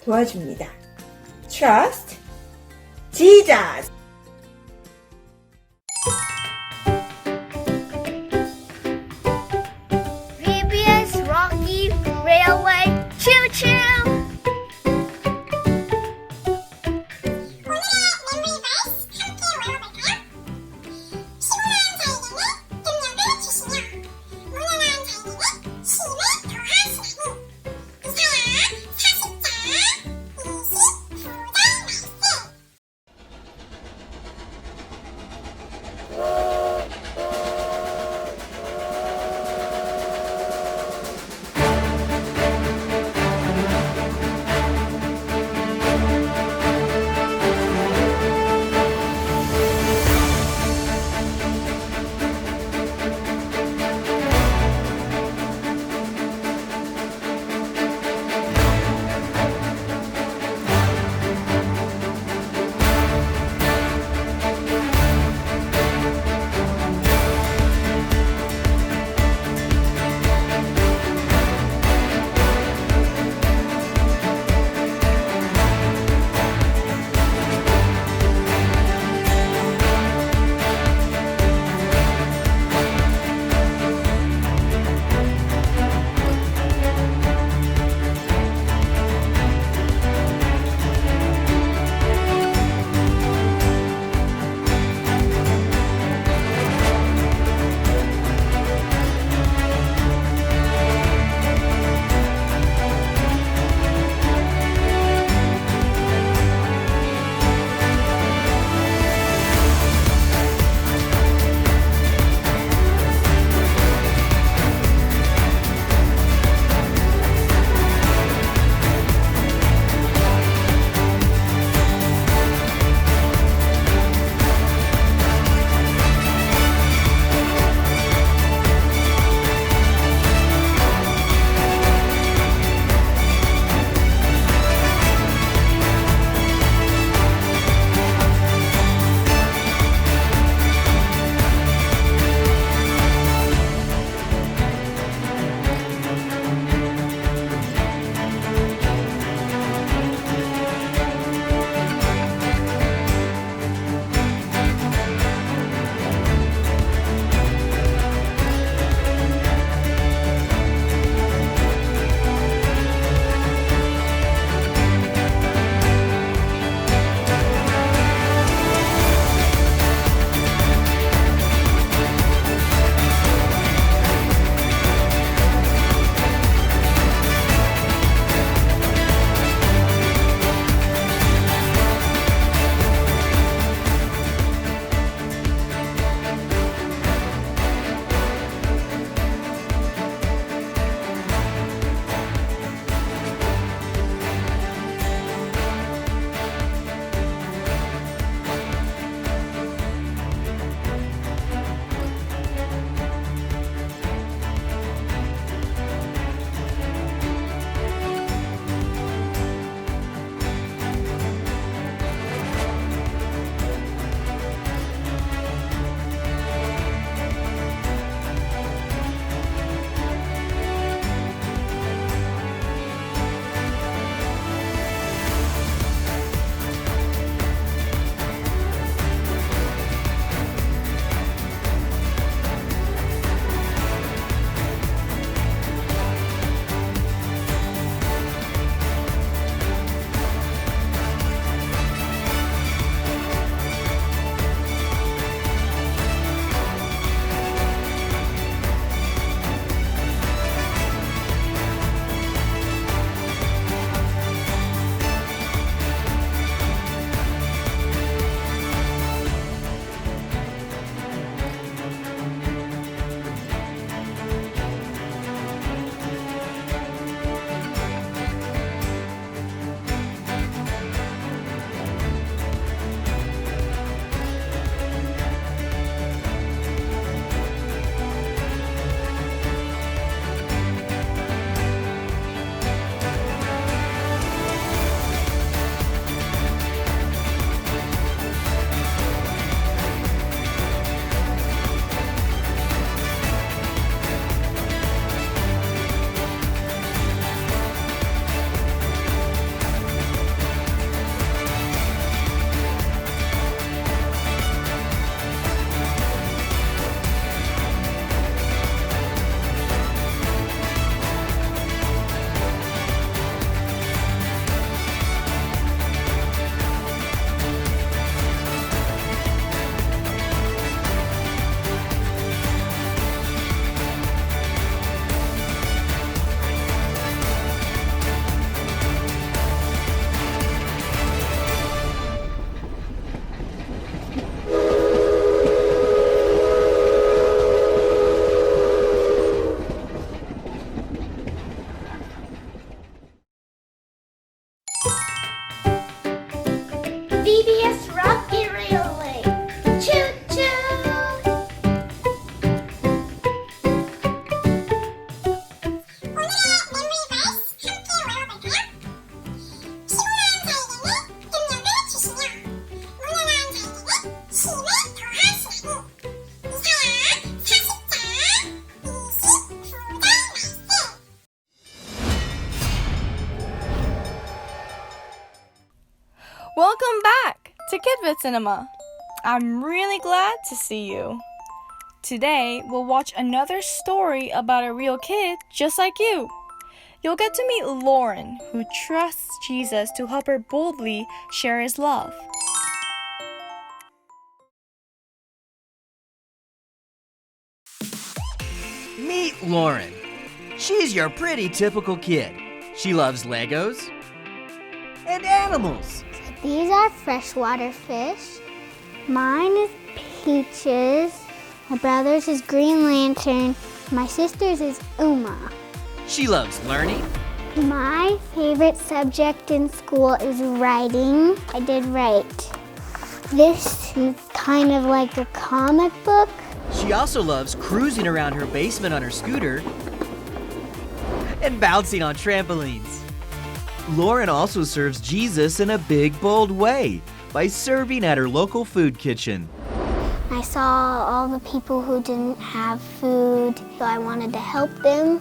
도와줍니다. Trust Jesus! VBS Rocky Railway Choo Choo! PBS Rocky Railway. Choo choo! Welcome back to Kidbit Cinema. I'm really glad to see you. Today, we'll watch another story about a real kid just like you. You'll get to meet Lauren, who trusts Jesus to help her boldly share his love. Meet Lauren. She's your pretty typical kid. She loves Legos and animals. These are freshwater fish. Mine is Peaches. My brother's is Green Lantern. My sister's is Uma. She loves learning. My favorite subject in school is writing. I did write. This is kind of like a comic book. She also loves cruising around her basement on her scooter and bouncing on trampolines. Lauren also serves Jesus in a big, bold way by serving at her local food kitchen. I saw all the people who didn't have food, so I wanted to help them.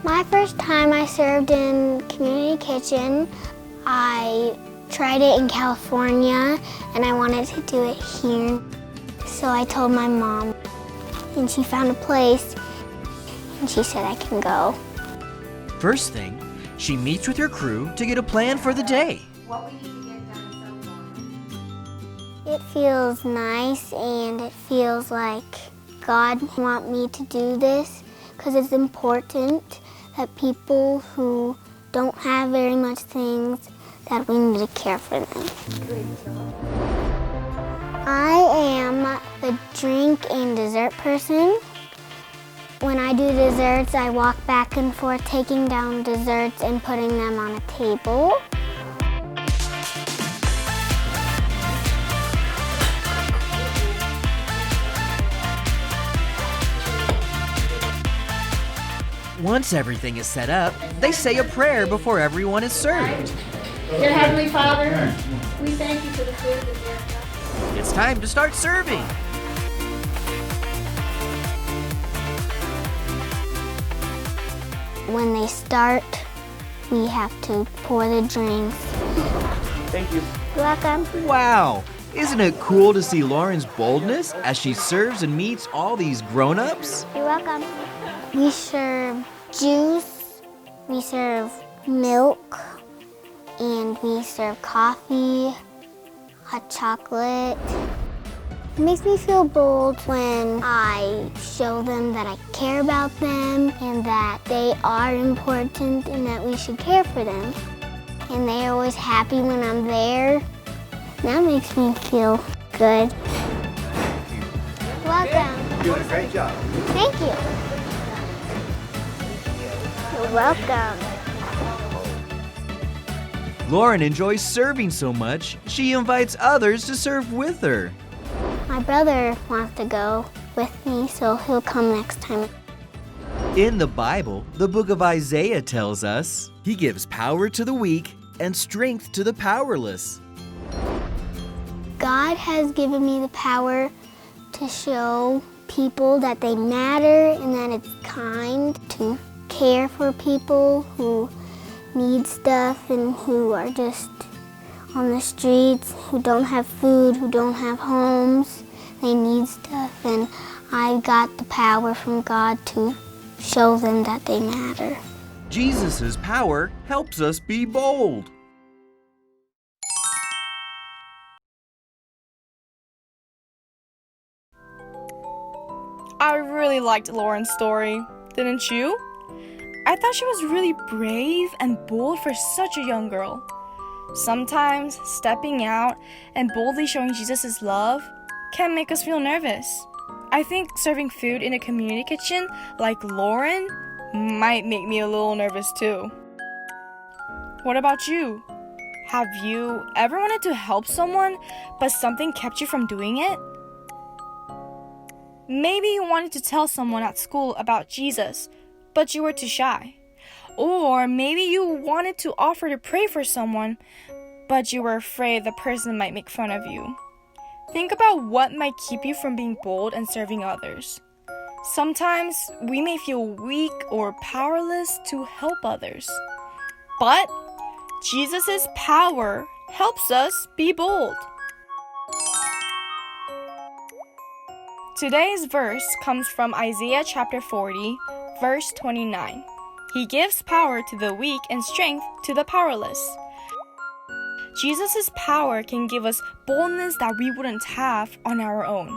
My first time I served in community kitchen, I tried it in California and I wanted to do it here. So I told my mom and she found a place and she said I can go. First thing, she meets with her crew to get a plan for the day. It feels nice and it feels like God wants me to do this because it's important that people who don't have very much things, that we need to care for them. I am the drink and dessert person. When I do desserts, I walk back and forth taking down desserts and putting them on a table. Once everything is set up, they say a prayer before everyone is served. Dear Heavenly Father, we thank you for the food that you have done. It's time to start serving. When they start, we have to pour the drinks. Thank you. You're welcome. Wow! Isn't it cool to see Lauren's boldness as she serves and meets all these grown-ups? You're welcome. We serve juice, we serve milk, and we serve coffee, hot chocolate. It makes me feel bold when I show them that I care about them and that they are important and that we should care for them. And they're always happy when I'm there. That makes me feel good. Welcome. You're doing a great job. Thank you. You're welcome. Lauren enjoys serving so much, she invites others to serve with her. My brother wants to go with me, so he'll come next time. In the Bible, the book of Isaiah tells us, He gives power to the weak and strength to the powerless. God has given me the power to show people that they matter and that it's kind to care for people who need stuff and who are just on the streets, who don't have food, who don't have homes. They need stuff, and I've got the power from God to show them that they matter. Jesus' power helps us be bold. I really liked Lauren's story, didn't you? I thought she was really brave and bold for such a young girl. Sometimes stepping out and boldly showing Jesus' love can make us feel nervous. I think serving food in a community kitchen like Lauren might make me a little nervous too. What about you? Have you ever wanted to help someone, but something kept you from doing it? Maybe you wanted to tell someone at school about Jesus, but you were too shy. Or maybe you wanted to offer to pray for someone, but you were afraid the person might make fun of you. Think about what might keep you from being bold and serving others. Sometimes we may feel weak or powerless to help others. But Jesus' power helps us be bold. Today's verse comes from Isaiah chapter 40, verse 29. He gives power to the weak and strength to the powerless. Jesus' power can give us boldness that we wouldn't have on our own.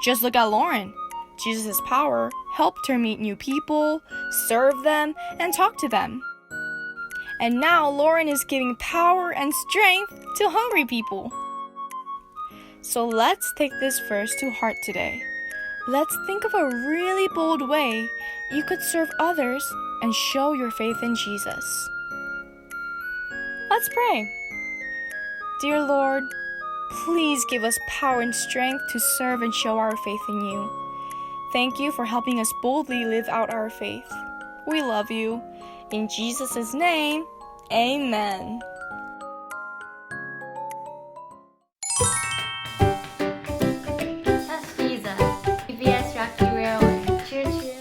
Just look at Lauren. Jesus' power helped her meet new people, serve them, and talk to them. And now Lauren is giving power and strength to hungry people. So let's take this verse to heart today. Let's think of a really bold way you could serve others and show your faith in Jesus. Let's pray. Dear Lord, please give us power and strength to serve and show our faith in you. Thank you for helping us boldly live out our faith. We love you. In Jesus' name, amen. Trust Jesus. PBS Rocky Railway. Cheer, cheer.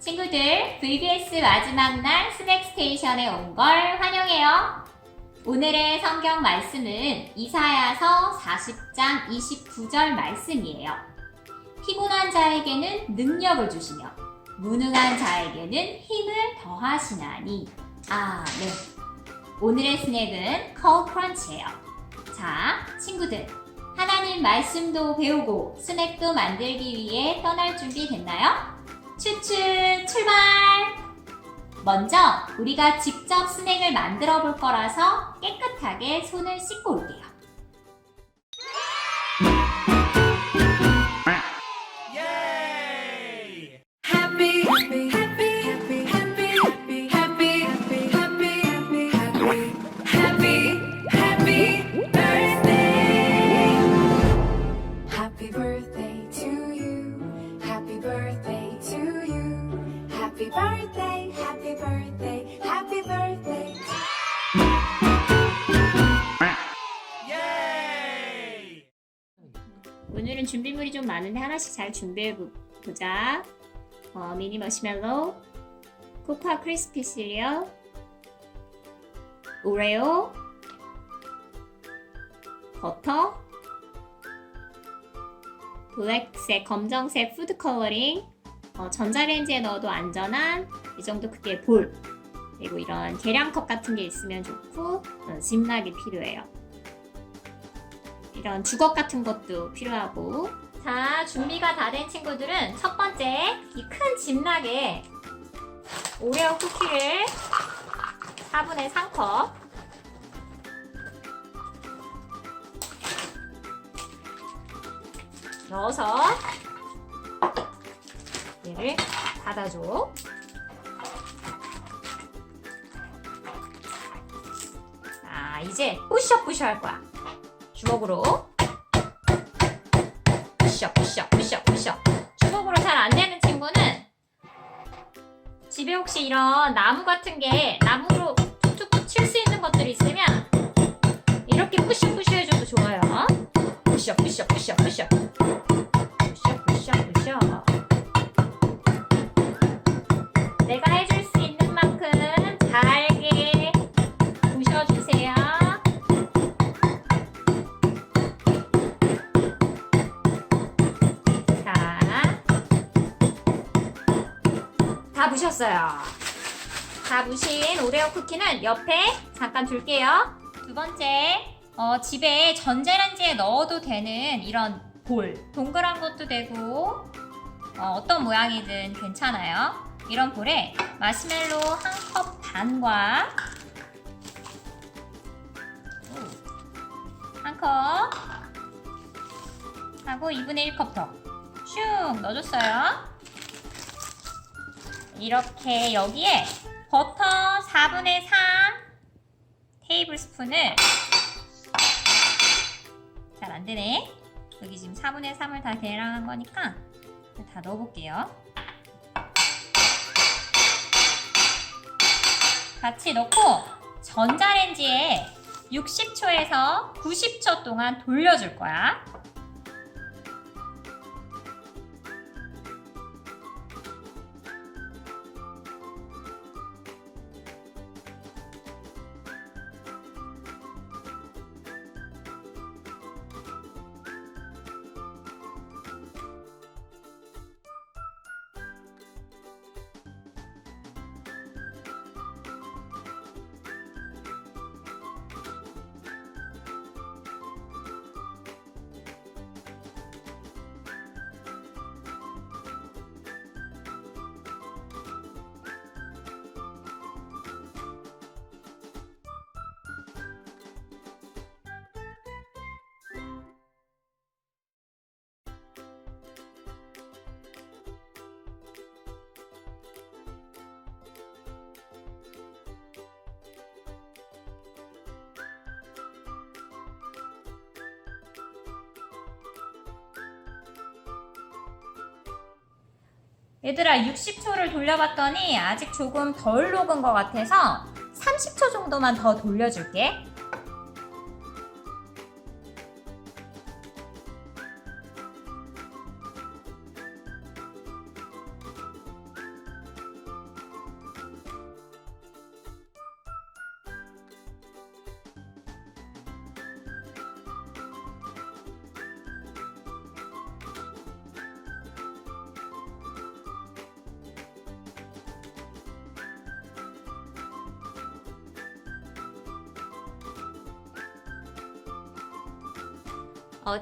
친구들, VBS 마지막 날 스낵 스테이션에 온 걸 환영해요. 오늘의 성경 말씀은 이사야서 40장 29절 말씀이에요. 피곤한 자에게는 능력을 주시며 무능한 자에게는 힘을 더하시나니. 아멘. 오늘의 스낵은 콜드 크런치예요. 자, 친구들, 하나님 말씀도 배우고 스낵도 만들기 위해 떠날 준비 됐나요? 추추 출발! 먼저 우리가 직접 스낵을 만들어 볼 거라서 깨끗하게 손을 씻고 올게요. Happy, happy, happy, happy, happy, happy, happy, happy, happy, happy birthday. Happy birthday to you. Happy birthday to you. Happy birthday, happy birthday, happy birthday. 오늘은 준비물이 좀 많은데 하나씩 잘 준비해 보자. 미니 머시멜로우, 코코아 크리스피 시리얼, 오레오, 버터, 블랙색, 검정색 푸드 컬러링, 전자레인지에 넣어도 안전한 이 정도 크기의 볼, 그리고 이런 계량컵 같은 게 있으면 좋고, 짚락이 필요해요. 이런 주걱 같은 것도 필요하고. 자, 준비가 다 된 친구들은 첫 번째 이 큰 짚락에 오레오 쿠키를 4분의 3컵 넣어서 얘를 닫아줘. 자, 이제 뿌셔뿌셔 할 거야. 주먹으로 뿌셔. 주먹으로 잘 안 되는 친구는 집에 혹시 이런 나무 같은 게 나무로 툭툭 칠 수 있는 것들이 있으면 이렇게 뿌셔뿌셔 해줘도 좋아요. 뿌셔. 내가 해줄 수 있는 만큼 잘게 부셔주세요. 다 부셨어요. 다 부신 오레오 쿠키는 옆에 잠깐 둘게요. 두 번째, 집에 전자레인지에 넣어도 되는 이런 볼, 동그란 것도 되고 어떤 모양이든 괜찮아요. 이런 볼에 마시멜로 1컵 반과 1컵 하고 2분의 1컵 더 슉 넣어줬어요. 이렇게 여기에 버터 4분의 3 테이블 스푼을 잘 안되네. 여기 지금 4분의 3을 다 계량한 거니까 다 넣어볼게요. 같이 넣고 전자레인지에 60초에서 90초 동안 돌려줄 거야. 얘들아 60초를 돌려봤더니 아직 조금 덜 녹은 것 같아서 30초 정도만 더 돌려줄게.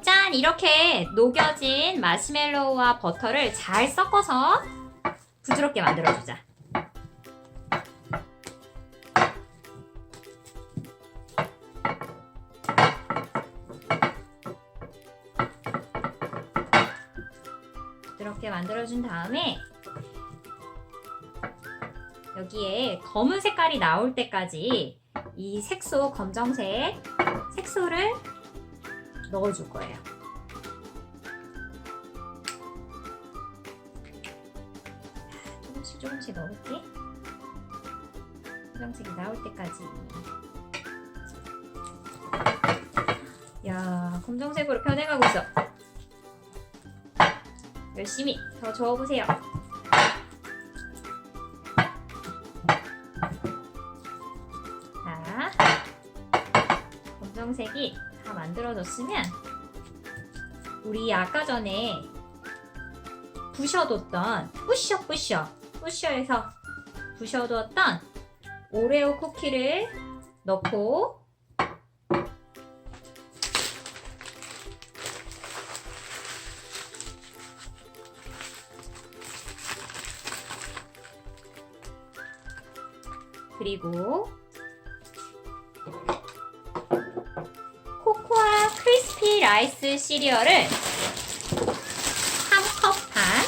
짠! 이렇게 녹여진 마시멜로우와 버터를 잘 섞어서 부드럽게 만들어주자. 부드럽게 만들어준 다음에 여기에 검은 색깔이 나올 때까지 이 색소, 검정색 색소를 넣어줄 거예요. 조금씩 넣을게. 검정색이 나올 때까지. 야, 검정색으로 변해가고 있어. 열심히 더 저어보세요. 자, 검정색이 다 만들어졌으면 우리 아까 전에 부셔뒀던 뿌셔에서 부셔뒀던 오레오 쿠키를 넣고 그리고 코코아 크리스피 라이스 시리얼을 3컵 반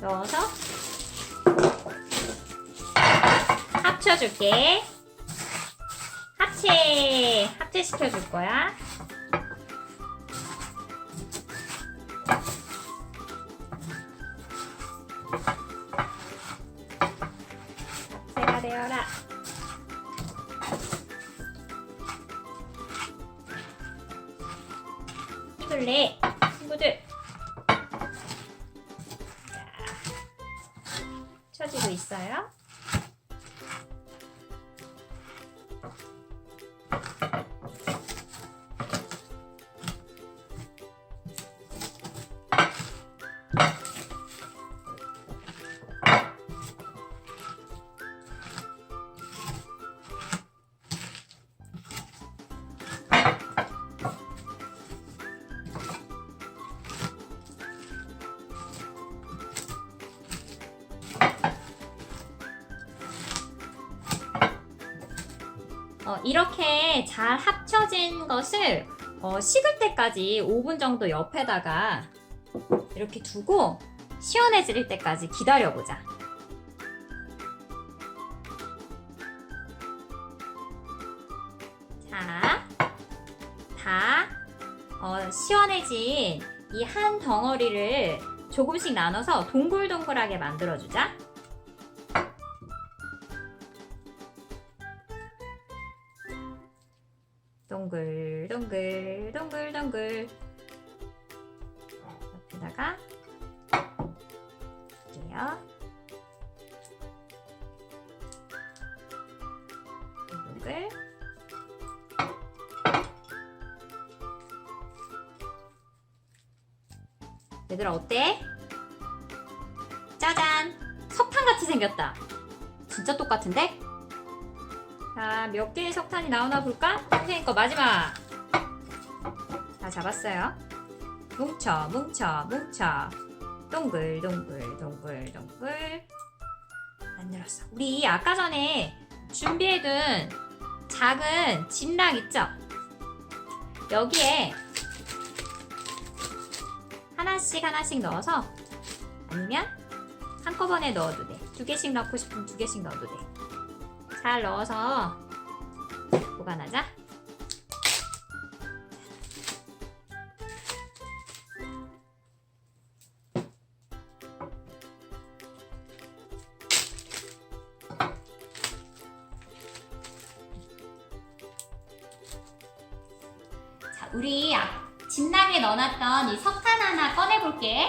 넣어서 합쳐줄게. 합체시켜줄 거야. 합체가 되어라. 힘을 내, 친구들. 자, 쳐지고 있어요. 이렇게 잘 합쳐진 것을 식을 때까지 5분 정도 옆에다가 이렇게 두고 시원해질 때까지 기다려보자. 자, 다 시원해진 이 한 덩어리를 조금씩 나눠서 동글동글하게 만들어주자. 동글 옆에다가 할게요. 동글 얘들아 어때? 짜잔! 석탄같이 생겼다. 진짜 똑같은데? 자, 몇 개의 석탄이 나오나 볼까? 선생님 거 마지막! 다 잡았어요. 뭉쳐 동글 만들었어. 우리 아까 전에 준비해둔 작은 진락 있죠? 여기에 하나씩 넣어서, 아니면 한꺼번에 넣어도 돼. 2개씩 넣고 싶으면 2개씩 넣어도 돼. 잘 넣어서 보관하자. 자, 우리 진락에 넣어놨던 이 석탄 하나 꺼내볼게.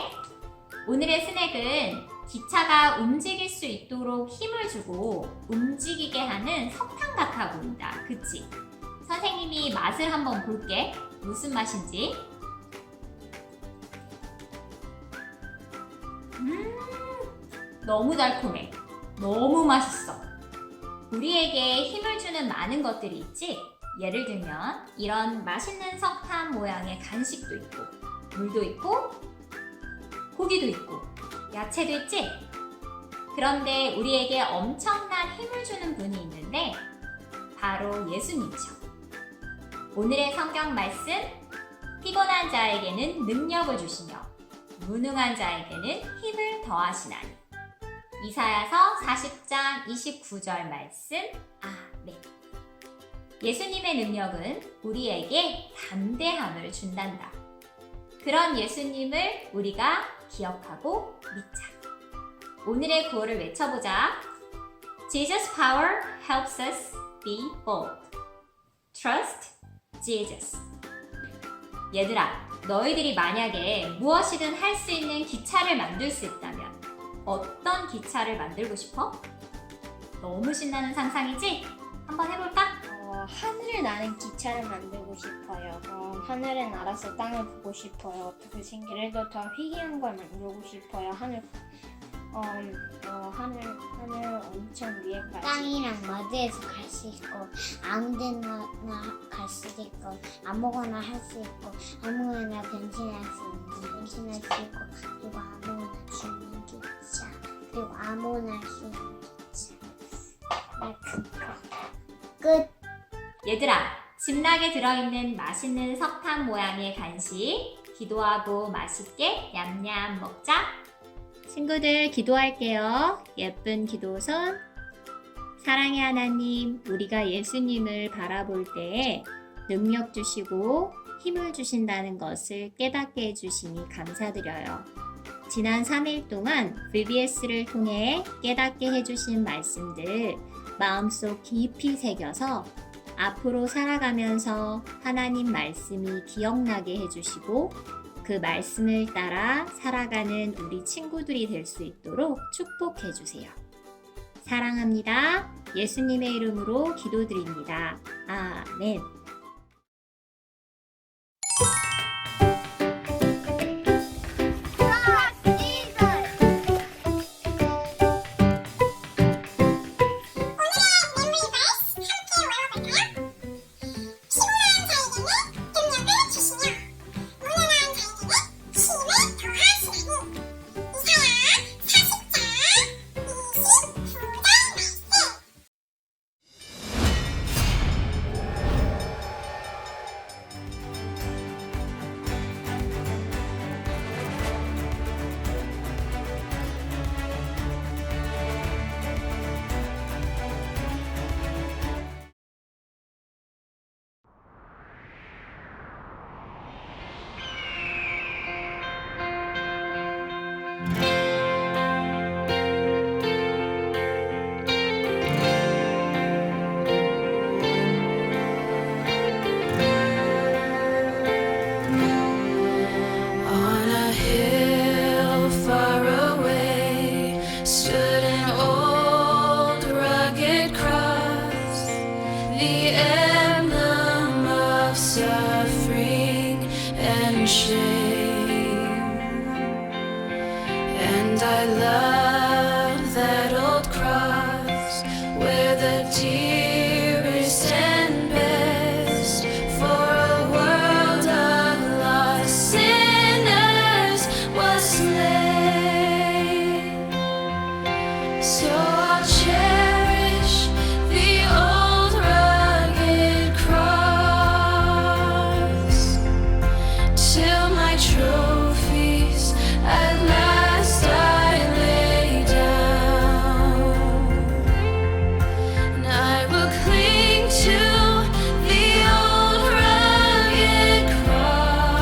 오늘의 스낵은 기차가 움직일 수 있도록 힘을 주고 움직이게 하는 석탄 같아 보인다. 그치? 선생님이 맛을 한번 볼게. 무슨 맛인지. 너무 달콤해. 너무 맛있어. 우리에게 힘을 주는 많은 것들이 있지? 예를 들면 이런 맛있는 석탄 모양의 간식도 있고, 물도 있고, 고기도 있고, 야채도 있지? 그런데 우리에게 엄청난 힘을 주는 분이 있는데 바로 예수님이죠. 오늘의 성경 말씀, 피곤한 자에게는 능력을 주시며 무능한 자에게는 힘을 더하시나니. 이사야서 40장 29절 말씀. 아멘. 예수님의 능력은 우리에게 담대함을 준단다. 그런 예수님을 우리가 기억하고 믿자. 오늘의 구호를 외쳐보자. Jesus power helps us be bold. Trust Jesus. 얘들아, 너희들이 만약에 무엇이든 할 수 있는 기차를 만들 수 있다면 어떤 기차를 만들고 싶어? 너무 신나는 상상이지? 한번 해볼까? 하늘을 나는 기차를 만들고 싶어요. 하늘을 날아서 땅을 보고 싶어요. 어떻게 생기를 더 희귀한 걸 만들고 싶어요. 하늘 엄청 위에까지. 땅이랑 머드에서 갈 수 있고, 아무데나 갈 수도 있고, 아무거나 할 수 있고, 아무거나 변신할 수 있고, 그리고 아무거나 죽는 기차, 그리고 아무거나 할 수 있는 기차. 그거. 끝. 얘들아, 진락에 들어있는 맛있는 석탄 모양의 간식 기도하고 맛있게 냠냠 먹자. 친구들 기도할게요. 예쁜 기도손. 사랑의 하나님, 우리가 예수님을 바라볼 때에 능력 주시고 힘을 주신다는 것을 깨닫게 해주시니 감사드려요. 지난 3일 동안 VBS를 통해 깨닫게 해주신 말씀들 마음속 깊이 새겨서 앞으로 살아가면서 하나님 말씀이 기억나게 해주시고 그 말씀을 따라 살아가는 우리 친구들이 될 수 있도록 축복해 주세요. 사랑합니다. 예수님의 이름으로 기도드립니다. 아멘. And I love that old cross where the dearest and best for a world of lost sinners was slain. So I'll cherish the old rugged cross till my trophies at last I lay down, and I will cling to the old rugged cross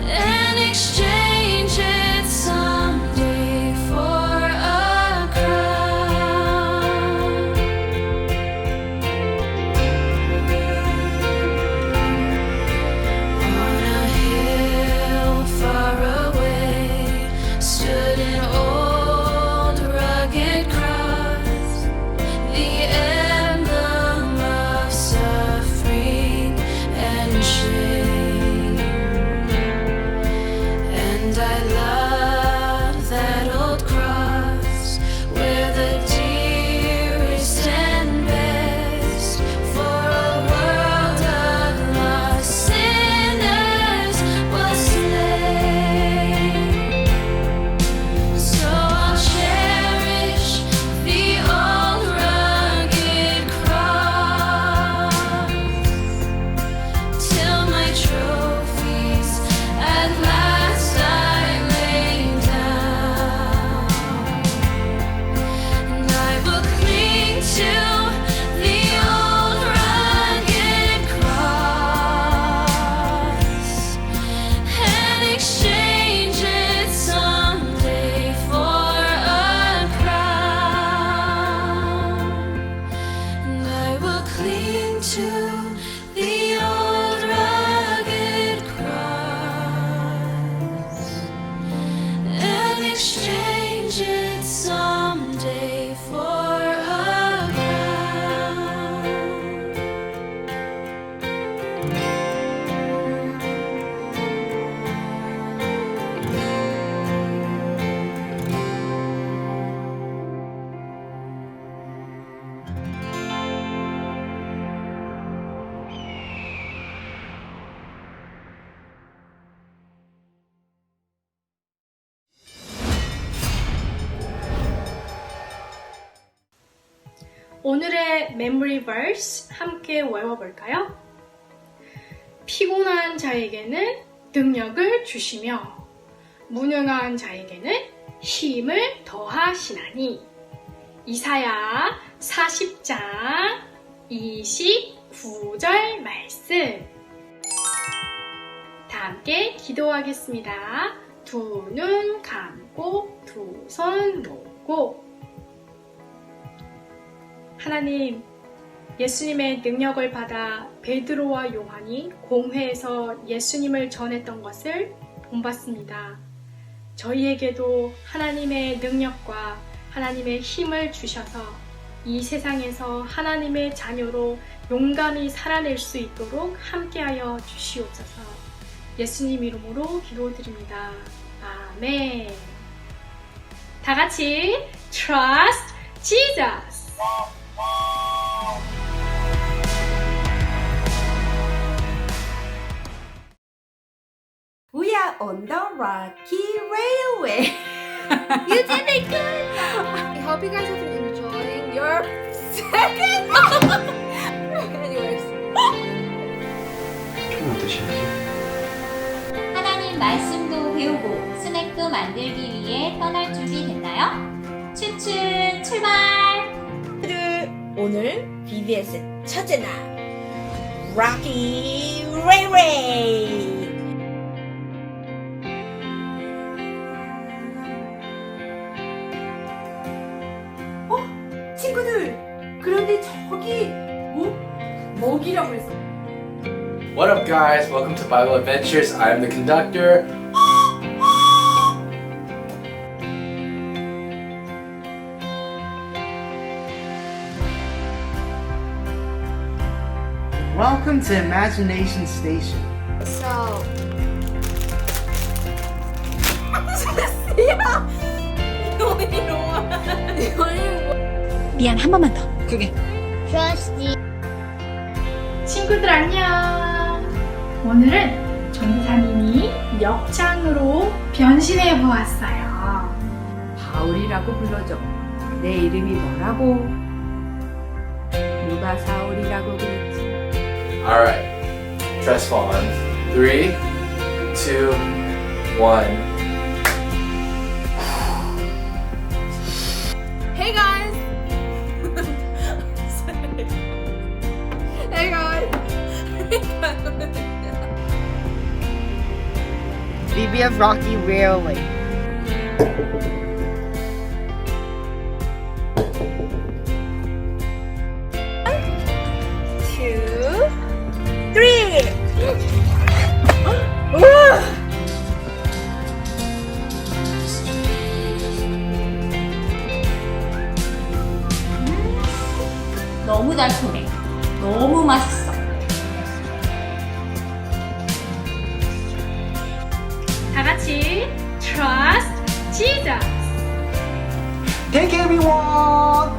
and exchange it someday for a crown. On a hill far away stood an old rugged cross, the emblem of suffering and shame. And I love that old cross where the dearest and best for a world of lost sinners was slain. So I'll cherish the old rugged cross till my trophies at last I lay down, and I will cling to the old rugged cross and exchange it someday for a crown. And I will cling to the old rugged cross and exchange it someday for a crown. 오늘의 memory verse 함께 외워볼까요? 피곤한 자에게는 능력을 주시며 무능한 자에게는 힘을 더하시나니. 이사야 40장 29절 말씀. 다 함께 기도하겠습니다. 두 눈 감고 두 손 모으고. 하나님, 예수님의 능력을 받아 베드로와 요한이 공회에서 예수님을 전했던 것을 본받습니다. 저희에게도 하나님의 능력과 하나님의 힘을 주셔서 이 세상에서 하나님의 자녀로 용감히 살아낼 수 있도록 함께하여 주시옵소서. 예수님 이름으로 기도드립니다. 아멘. 다 같이 Trust Jesus. We are on the Rocky Railway. You did it good! I hope you guys have been enjoying your second. Anyways. 하나님 말씀도 배우고 스낵도 만들기 위해 떠날 준비 됐나요? 추추 출발! 오늘 BBS 첫째 날 Rocky Railway. 친구들, 그런데 저기 먹이라고 했어. What up, guys? Welcome to Bible Adventures. I'm the conductor. Welcome to Imagination Station. So 미안, 한 번만 더. 그게. Trust you. 친구들 안녕. 오늘은 전사님이 역장으로 변신해 보았어요. 바울이라고 불러줘. 내 이름이 뭐라고? 누가 사울이라고 그랬지? Alright, transform. 3, 2, 1. Hey guys! Hey guys! VBS Rocky Railway. 너무 달콤해. 너무 맛있어. 다 같이 Trust Jesus. Take everyone!